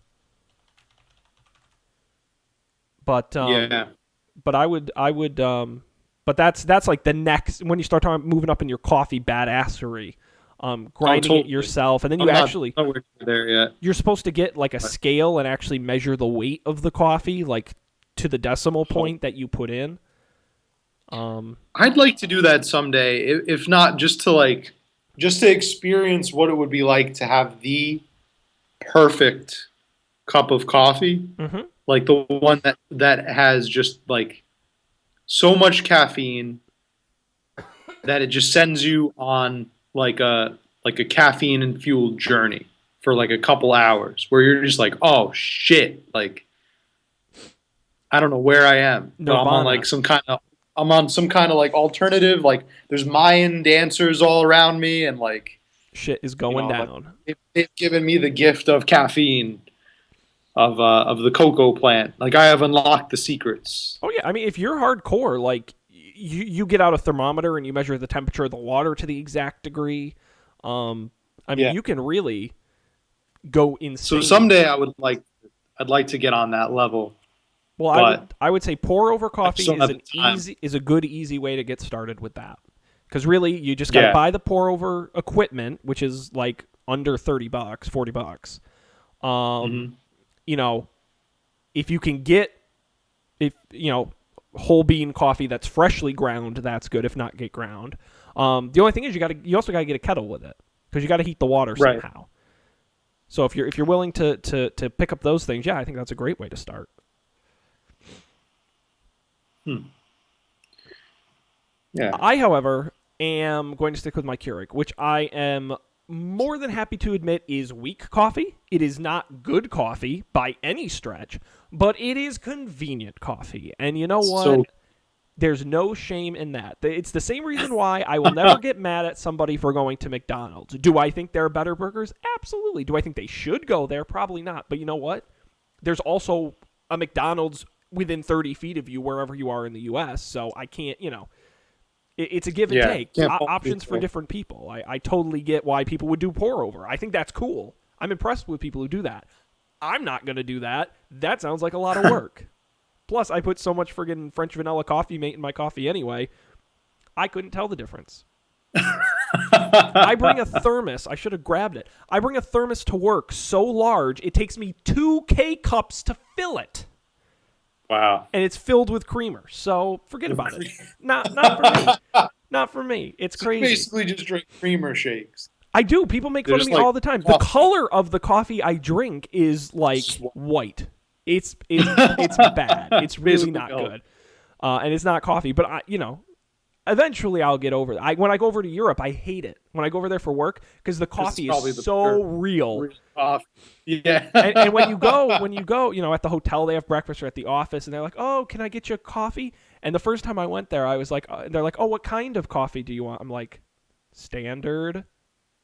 But Yeah. but but that's like the next when you start talking moving up in your coffee badassery, grinding totally. it yourself, and then you I'm not actually nowhere near there yet. you're supposed to get like a scale and actually measure the weight of the coffee, like to the decimal point that you put in. I'd like to do that someday, if not just to experience what it would be like to have the perfect cup of coffee, Mhm. like the one that has just like so much caffeine that it just sends you on like a caffeine fueled journey for like a couple hours where you're just like, oh shit, like I don't know where I am, but Nirvana. I'm on some kind of like alternative, like there's Mayan dancers all around me, and like Shit is going like down. they've given me the gift of caffeine of the cocoa plant. Like I have unlocked the secrets. Oh yeah, I mean if you're hardcore, like you get out a thermometer and you measure the temperature of the water to the exact degree. I mean Yeah. you can really go So insane. someday I'd like to get on that level, Well, but I would say pour over I just coffee don't is have an the time. a good easy way to get started with that. Because really, you just got to Yeah. buy the pour over equipment, which is like under $30, $40. Um, Hmm. you know, if you can get if you know whole bean coffee that's freshly ground, that's good. If not, get ground. The only thing is you also got to get a kettle with it because you got to heat the water Right. somehow. So if you're willing to pick up those things, yeah, I think that's a great way to start. Hmm. Yeah. I, however, am going to stick with my Keurig, which I am more than happy to admit is weak coffee. It is not good coffee by any stretch, but it is convenient coffee. And you know So what? There's no shame in that. It's the same reason why I will never get mad at somebody for going to McDonald's. Do I think there are better burgers? Absolutely. Do I think they should go there? Probably not. But you know what? There's also a McDonald's within 30 feet of you wherever you are in the U.S., so I can't, it's a give and yeah, take. can't fault Options for people. different people. I totally get why people would do pour over. I think that's cool. I'm impressed with people who do that. I'm not going to do that. That sounds like a lot of work. Plus, I put so much friggin' French vanilla coffee mate in my coffee anyway. I couldn't tell the difference. I bring a thermos. I should have grabbed it. I bring a thermos to work so large, it takes me 2 K-cups to fill it. Wow. And it's filled with creamer. So forget about it. Not for me. Not for me. It's So you crazy. basically just drink creamer shakes. I do. People make They're fun of just me like all the time. The coffee. color of the coffee I drink is like white. It's bad. It's really Basically not milk. good. And it's not coffee. But eventually I'll get over it. When I go over to Europe, I hate it. When I go over there for work, because the coffee probably is the so better- real. Coffee. Yeah. And when you go, at the hotel they have breakfast or at the office, and they're like, "Oh, can I get you a coffee?" And the first time I went there, I was like, they're like, "Oh, what kind of coffee do you want?" I'm like, "Standard."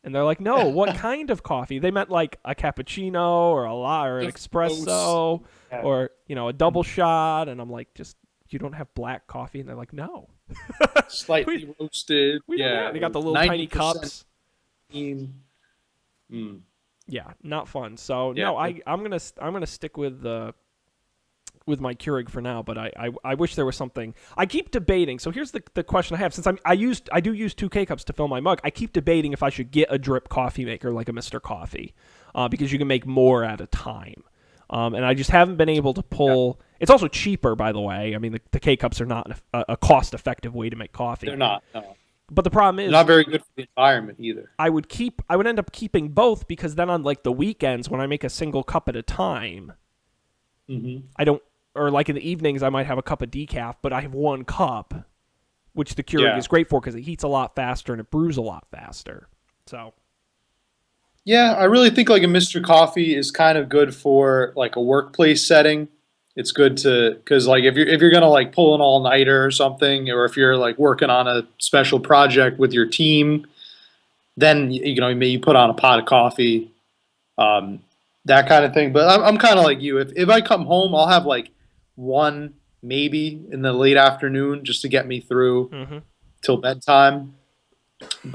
And they're like, "No, what kind of coffee?" They meant like a cappuccino or or an espresso Yeah. or a double shot. And I'm like, "Just you don't have black coffee?" And they're like, "No, Slightly roasted. we don't Yeah. have." They got the little tiny 90% cups. cream. Mm. Yeah, not fun. So Yeah. no, I'm gonna stick with my Keurig for now. But I wish there was something. I keep debating. So here's the question I have. Since I do use 2 K-cups to fill my mug, I keep debating if I should get a drip coffee maker like a Mr. Coffee, because you can make more at a time. And I just haven't been able to pull. It's also cheaper, by the way. I mean, the K-cups are not a cost-effective way to make coffee. They're not. No. But the problem They're is, not very good for the environment either. I would end up keeping both, because then on like the weekends when I make a single cup at a time, Mm-hmm. I don't, or like in the evenings I might have a cup of decaf, but I have 1 cup, which the Keurig Yeah. is great for because it heats a lot faster and it brews a lot faster. So Yeah, I really think like a Mr. Coffee is kind of good for like a workplace setting. It's good to because like if you're gonna like pull an all nighter or something, or if you're like working on a special project with your team, then maybe you put on a pot of coffee, um, that kind of thing. But I'm kind of like you. If I come home, I'll have like one maybe in the late afternoon just to get me through Hmm. till bedtime,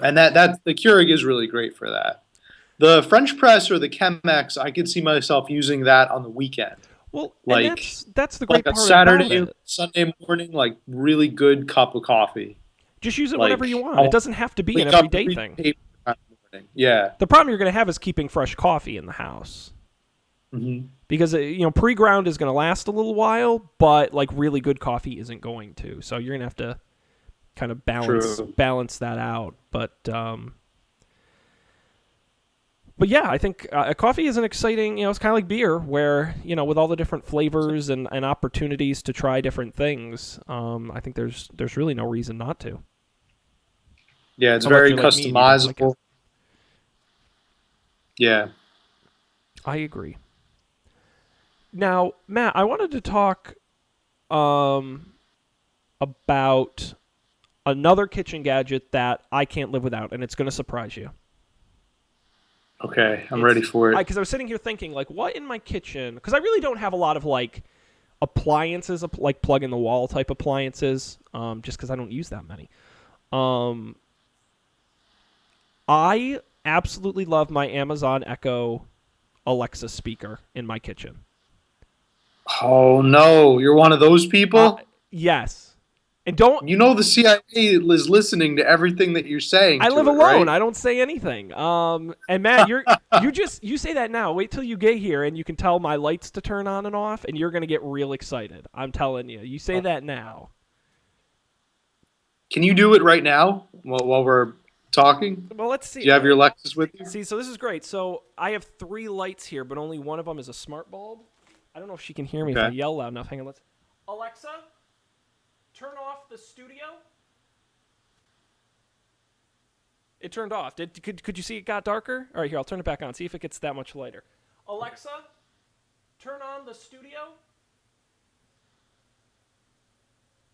and that the Keurig is really great for that. The French press or the Chemex, I could see myself using that on the weekend, Well, and like that's the like great a part about Saturday or it. Sunday morning, like really good cup of coffee. Just use it whenever you Like want. I It want doesn't have to to be an wake up and everyday read thing. the paper kind of morning. Yeah. The problem you're going to have is keeping fresh coffee in the house. Hmm. Because pre-ground is going to last a little while, but like really good coffee isn't going to. So you're going to have to kind of True. balance that out. But yeah, I think coffee is an exciting. It's kind of like beer, where with all the different flavors and opportunities to try different things. I think there's really no reason not to, Yeah, it's unless very you're like me and you don't like it. customizable. Yeah. I agree. Now, Matt, I wanted to talk um, about another kitchen gadget that I can't live without, and it's going to surprise you. Okay, I'm ready It's for it. because I was sitting here thinking, like, what in my kitchen? Because I really don't have a lot of like appliances, like plug in the wall type appliances, just because I don't use that many. Um, I absolutely love my Amazon Echo Alexa speaker in my kitchen. Oh no, you're one of those Uh, people? yes, and don't. You know the CIA is listening to everything that you're saying I live to it, alone. right? I don't say anything. And Matt, you say that now. Wait till you get here and you can tell my lights to turn on and off, and you're gonna get real excited. I'm telling you. You say that now. Can you do it right now while we're talking? Well, let's Do see. you have your Lexus with you? See, so this is great. So I have 3 lights here, but only one of them is a smart bulb. I don't know if she can hear me if I Okay. yell loud enough. Hang on. Let's. Alexa, turn off the studio. It turned off. Could you see it got darker? All right, here, I'll turn it back on. See if it gets that much lighter. Alexa, turn on the studio.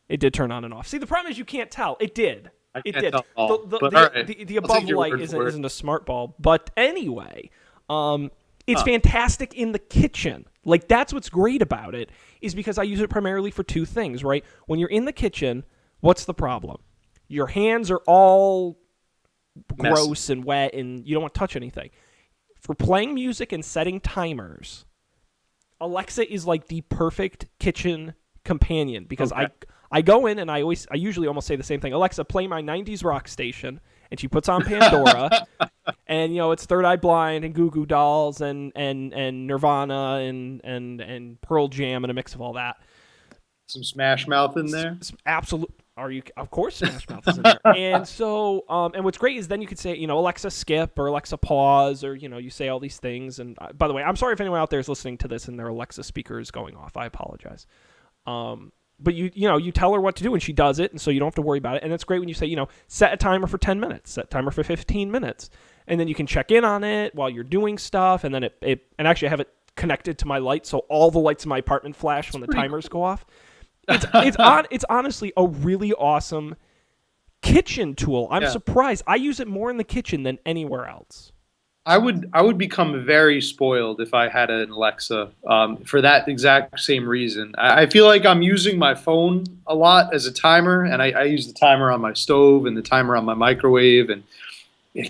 It did turn on and off. See, the problem is you can't tell. It did. I It can't did. tell all, The, but the, all the, right. the, I'll take above your light word isn't, for it. isn't a smart bulb. But anyway, it's Huh. fantastic in the kitchen. Like, that's what's great about it, is because I use it primarily for 2 things, right? When you're in the kitchen, what's the problem? Your hands are all Messy. gross and wet, and you don't want to touch anything. For playing music and setting timers, Alexa is like the perfect kitchen companion because Okay. I go in and I usually almost say the same thing. Alexa, play my 90s rock station, and she puts on Pandora, and it's Third Eye Blind and Goo Goo Dolls and Nirvana and Pearl Jam and a mix of all that. Some Smash Mouth in there. Absolute. Are you? Of course, Smash Mouth is in there. And so, and what's great is then you could say, Alexa skip or Alexa pause, or you say all these things. And by the way, I'm sorry if anyone out there is listening to this and their Alexa speaker is going off. I apologize. But you tell her what to do and she does it, and so you don't have to worry about it. And it's great when you say, set a timer for 10 minutes, set a timer for 15 minutes, and then you can check in on it while you're doing stuff. And then and actually I have it connected to my lights, so all the lights in my apartment flash when the timers go off. It's honestly a really awesome kitchen tool. I'm Yeah. surprised. I use it more in the kitchen than anywhere else. I would become very spoiled if I had an Alexa, for that exact same reason. I feel like I'm using my phone a lot as a timer, and I use the timer on my stove and the timer on my microwave, and I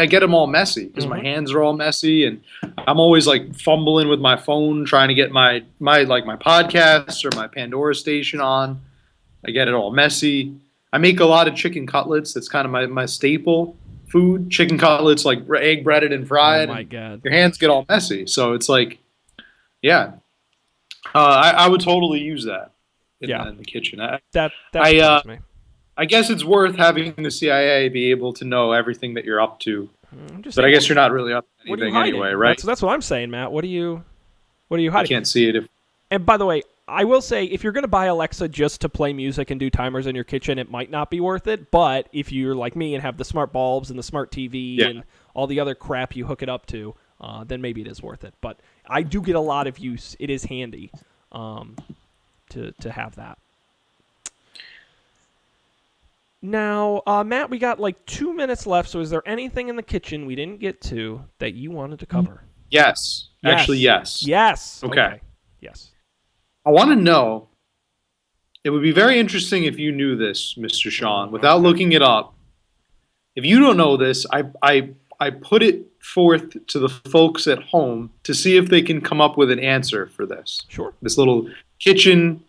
get them all messy because my Mhm. hands are all messy, and I'm always like fumbling with my phone trying to get my podcasts or my Pandora station on. I get it all messy. I make a lot of chicken cutlets. That's kind of my staple food. Chicken cutlets, like egg breaded and Oh fried, my and god. your hands get all messy. So it's like, yeah, I would totally use that Yeah. in the kitchen. That I surprised me. I guess it's worth having the CIA be able to know everything that you're up to. I'm just But I saying, guess you're not really up to what are you anything hiding? anyway, right? That's what I'm saying, Matt. What are you I hiding? can't see it if And by the way, I will say, if you're going to buy Alexa just to play music and do timers in your kitchen, it might not be worth it. But if you're like me and have the smart bulbs and the smart TV Yeah. and all the other crap you hook it up to, then maybe it is worth it. But I do get a lot of use. It is handy. um, to have that. Now, Matt, we got like 2 minutes left. So, is there anything in the kitchen we didn't get to that you wanted to cover? Yes. Actually, Yes. yes. Yes. Okay. Okay. Yes. I want to know. It would be very interesting if you knew this, Mr. Sean, without Okay. looking it up. If you don't know this, I put it forth to the folks at home to see if they can come up with an answer for this. Sure. This little kitchen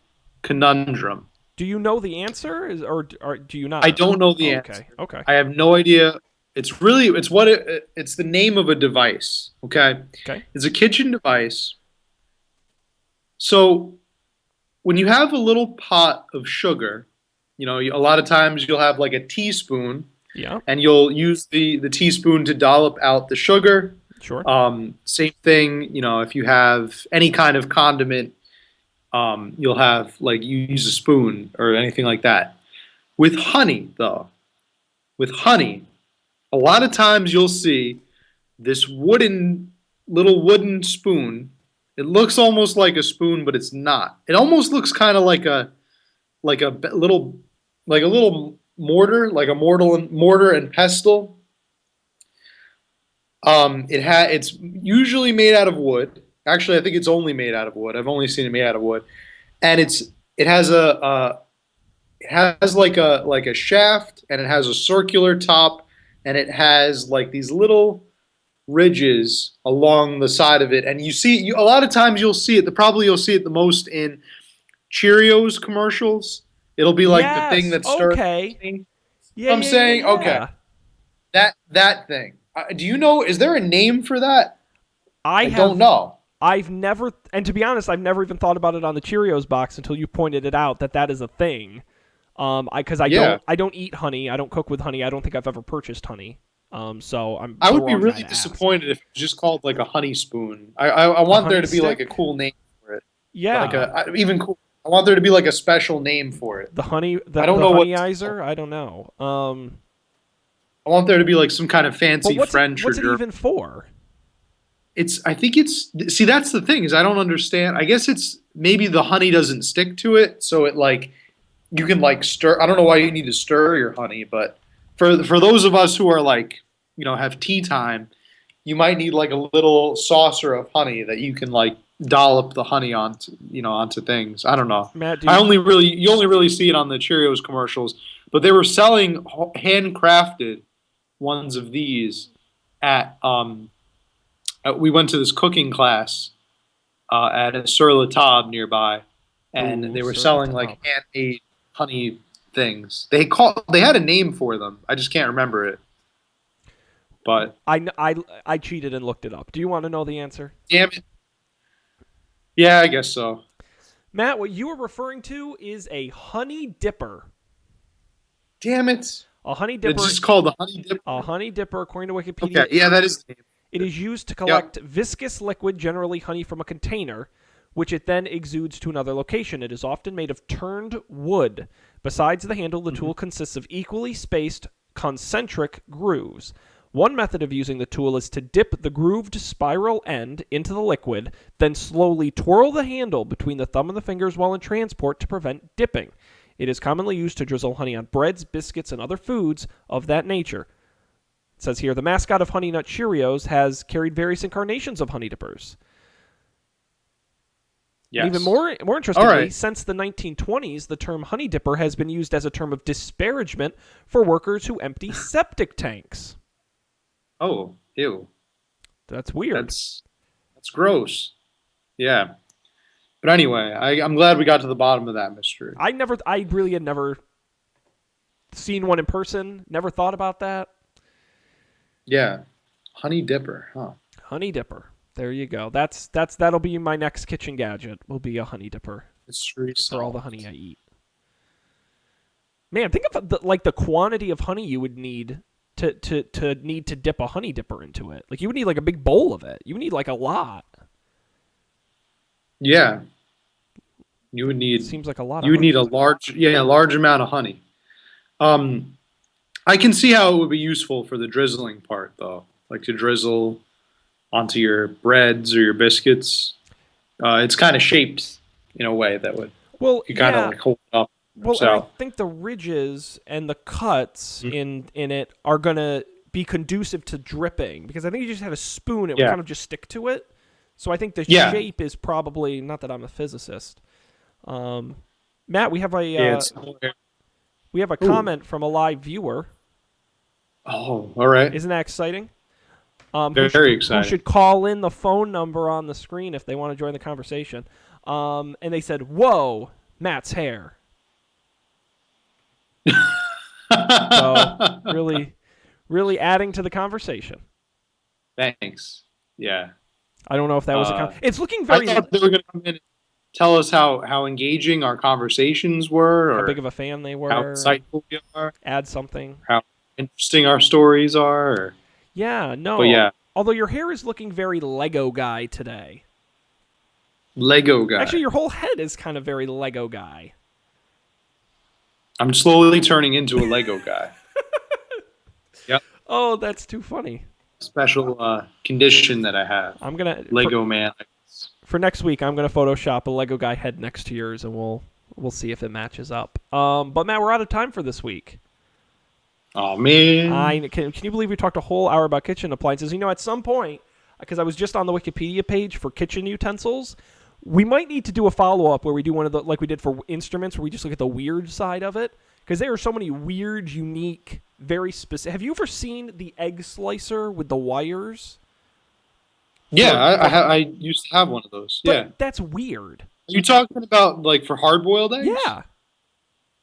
conundrum. Do you know the answer, or do you not? I don't know the answer. Okay. Okay. I have no idea. It's the name of a device. Okay, Okay. it's a kitchen device. So when you have a little pot of sugar, a lot of times you'll have like a teaspoon, Yeah. and you'll use the teaspoon to dollop out the sugar. Sure. Same thing, if you have any kind of condiment, you'll have like you use a spoon or anything like that. With honey, though, with honey, a lot of times you'll see this little wooden spoon. It looks almost like a spoon, but it's not. It almost looks kind of like a little mortar, like a mortar and pestle. It's usually made out of wood. Actually, I think it's only made out of wood. I've only seen it made out of wood, and it has like a shaft, and it has a circular top, and it has like these little ridges along the side of it. And a lot of times you'll see it. Probably you'll see it the most in Cheerios commercials. It'll be like the thing Yes. that stirs. Okay. Yeah. I'm Yeah. Yeah. saying, okay, Yeah. that thing. Do you know? Is there a name for that? I I have. don't know. I've never, and to be honest, I've never even thought about it on the Cheerios box until you pointed it out that is a thing. Because Yeah. I don't eat honey. I don't cook with honey. I don't think I've ever purchased honey. So I'm I the would be wrong guy really to ask. disappointed if it was just called like a honey spoon. I want there honey to be like a stick? cool name for it. Yeah. Even cool. I want there to be like a special name for it. The honey, I don't the know what. honeyizer. I don't know. I want there to be like some kind of But fancy what's French what's or it German. even for? I think it's. See, that's the thing is I don't understand. I guess it's maybe the honey doesn't stick to it, so it like you can like stir. I don't know why you need to stir your honey, but for those of us who are like have tea time, you might need like a little saucer of honey that you can like dollop the honey onto things. I don't know. Matt, You only really see it on the Cheerios commercials, but they were selling handcrafted ones of these at we went to this cooking class at a Sur La Table nearby, and Ooh, they were Sur La selling like Table. handmade honey things. They had a name for them. I just can't remember it. But I cheated and looked it up. Do you want to know the answer? damn it. Yeah, I guess so. Matt, what you are referring to is a honey dipper. Damn it. A honey dipper. It's just called the honey dip. A honey dipper, according to Wikipedia, Okay, yeah, that is the name. it is used to collect viscous liquid, generally honey, from a container, which it then exudes to another location. It is often made of turned wood. Besides the handle, the tool consists of equally spaced concentric grooves. One method of using the tool is to dip the grooved spiral end into the liquid, then slowly twirl the handle between the thumb and the fingers while in transport to prevent dipping. It is commonly used to drizzle honey on breads, biscuits, and other foods of that nature. It says here, the mascot of Honey Nut Cheerios has carried various incarnations of honey dippers. Yes. And even more interestingly, All right. since the 1920s, the term honey dipper has been used as a term of disparagement for workers who empty septic tanks. Oh, ew. That's weird. That's gross. Yeah. But anyway, I'm glad we got to the bottom of that mystery. I really had never seen one in person. Never thought about that. Yeah. Honey dipper, huh? Honey dipper. There you go. That'll be my next kitchen gadget. Will be a honey dipper Mystery for all the honey I eat. Man, think of the quantity of honey you would need to need to dip a honey dipper into it. Like you would need like a big bowl of it. You would need like a lot. Yeah. You would need. Seems like a lot. You would need a large amount of honey. I can see how it would be useful for the drizzling part, though, like to drizzle onto your breads or your biscuits. It's kind of shaped in a way that would Well, you kind of yeah. like hold it up. Well, and I So think the ridges and the cuts mm, in it are gonna be conducive to dripping because I think you just had a spoon, it would yeah, kind of just stick to it. So I think the yeah, shape is probably not that I'm a physicist. Um, Matt, yeah. It's we have a ooh, comment from a live viewer. oh, all right, Isn't that exciting? very Who exciting. should call in the phone number on the screen if they want to join the conversation? And they said, "Whoa, Matt's hair." So really, really adding to the conversation. Thanks. Yeah. I don't know if that was a Uh, It's looking I very. thought they were going to come in and tell us how engaging our conversations were, How big or of a fan they how were, and insightful we are, add something. how interesting our stories are. Yeah, But no. yeah, Although your hair is looking very Lego guy today. Lego Actually, guy. your whole head is kind of very Lego guy. I'm slowly turning into a Lego guy. Yep. Oh, that's too funny. Special condition that I have. I'm gonna Lego man. for next week. I'm gonna Photoshop a Lego guy head next to yours, and we'll see if it matches up. But Matt, we're out of time for this week. Oh man. Can you believe we talked a whole hour about kitchen appliances? You know, at some point, because I was just on the Wikipedia page for kitchen utensils, we might need to do a follow up where we do one of the like we did for instruments, where we just look at the weird side of it, because there are so many weird, unique, very specific. Have you ever seen the egg slicer with the wires? Yeah, For I used to have one of those. Yeah. but that's weird. Are you talking about like for hard boiled eggs? Yeah,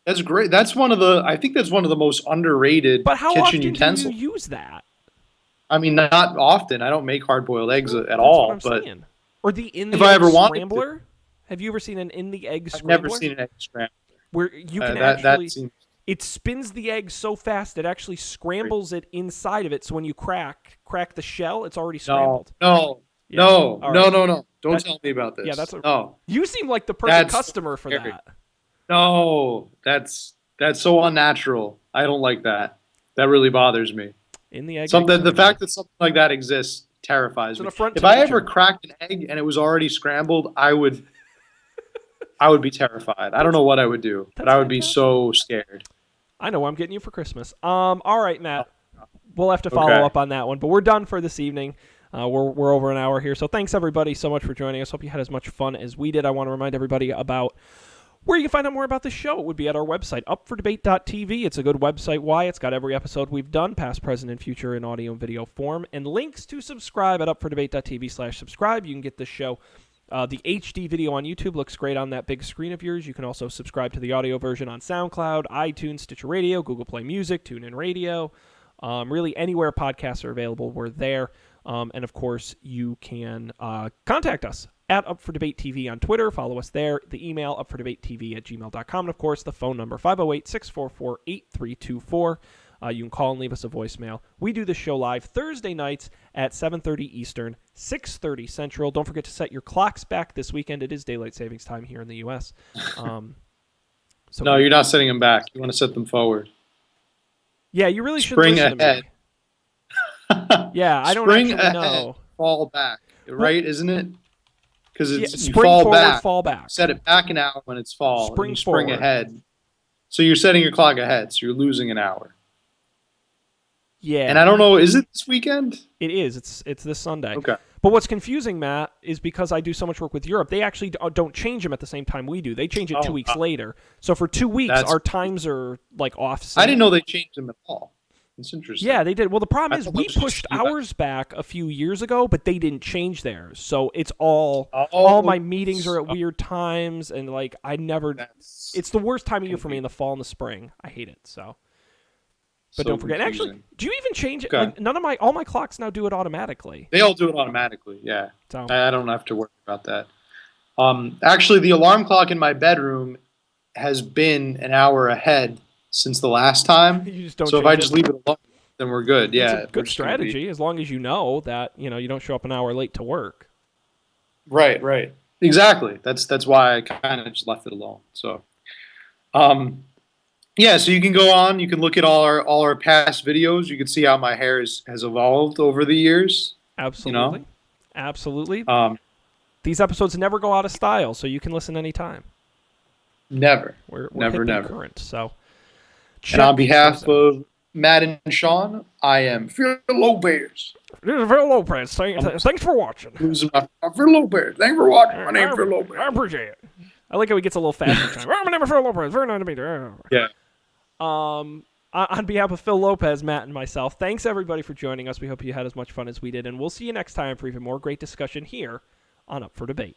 That's great. That's one of the I think that's one of the most underrated but how kitchen often do you utensils. use that? I mean, not often. I don't make hard boiled eggs Well, at that's what I'm all, but saying. Or the in if the I egg ever wanted to, scrambler. Have you ever seen an in the egg I've never scrambler seen an egg scramble. where you can That actually seems it spins the egg so fast it actually great. scrambles it inside of it, so when you crack the shell, it's already No, scrambled. no, Yeah. no, All no, right. no, no. Don't That tell me about yeah, this. No, you seem like the perfect that's so customer for scary. that. No, that's so unnatural. I don't like that. That really bothers me. In the egg Something the scrambler. fact that something like that exists It's terrifies an me. affront If to I ever nature. cracked an egg and it was already scrambled, I would be terrified. I don't know what I would do, but That's I would be fantastic. so scared. I know what I'm getting you for Christmas. All right, Oh, Matt. We'll have to follow okay. up on that one, but we're done for this evening. We're over an hour here, so thanks everybody so much for joining us. Hope you had as much fun as we did. I want to remind everybody about where you can find out more about the show. It would be at our website, upfordebate.tv. It's a good website. Why? It's got every episode we've done, past, present, and future, in audio and video form, and links to subscribe at upfordebate.tv/subscribe. You can get this show. The HD video on YouTube looks great on that big screen of yours. You can also subscribe to the audio version on SoundCloud, iTunes, Stitcher Radio, Google Play Music, TuneIn Radio. Really, anywhere podcasts are available, we're there. And of course, you can contact us at Up for Debate TV on Twitter. Follow us there. The email, upfordebatetv@gmail.com. And of course, the phone number, 508-644-8324. You can call and leave us a voicemail. We do this show live Thursday nights at 7:30 Eastern, 6:30 Central. Don't forget to set your clocks back this weekend. It is daylight savings time here in the U.S. So No, you're not setting them back. You want to set them forward. yeah, you really should Spring listen to ahead. me. Yeah, I don't Spring actually ahead, know. fall back, right? Isn't it? Because Yeah, it's you spring fall forward, back, fall back. set it back an hour when it's fall, and Spring you spring forward. ahead. So you're setting your clock ahead, so you're losing an hour. Yeah. And I don't know, is it this weekend? It is. It's this Sunday. Okay. But what's confusing, Matt, is because I do so much work with Europe, they actually don't change them at the same time we do. They change it 2 weeks later. So for 2 weeks, That's our times are like offset. I didn't know they changed them at all. It's interesting. Yeah, they did. Well, the problem I is thought we that was just pushed US. ours back a few years ago, but they didn't change theirs. So it's all Oh, my meetings are at weird times, and like I never. that's It's the worst time of year for me in the fall and the spring. I hate it. So. But so don't forget. confusing. Actually, do you even change it? Okay. Like, none of all my clocks now do it automatically. They all do it automatically. Yeah, So I don't have to worry about that. Actually, the alarm clock in my bedroom has been an hour ahead since the last time. you just don't. So if change I it. just leave it alone, then we're good. Yeah, It's a we're good just gonna be- strategy as long as you know that you don't show up an hour late to work. Right. Exactly. That's why I kind of just left it alone. So, yeah. So you can go on. You can look at all our past videos. You can see how my hair has evolved over the years. Absolutely, absolutely. Um, These episodes never go out of style, so you can listen anytime. Never. We're Never, hip and never. current. So, And on check behalf those out. of Matt and Sean, I am Phil Lopez. This is Phil Lopez. Thanks for watching. Losing my Phil Lopez. Thanks for watching. My name's Phil Lopez. I appreciate it. I like how he gets a little faster. My name is Phil Lopez. Very nice to meet you. Yeah. On behalf of Phil Lopez, Matt, and myself, thanks everybody for joining us. We hope you had as much fun as we did, and we'll see you next time for even more great discussion here on Up for Debate.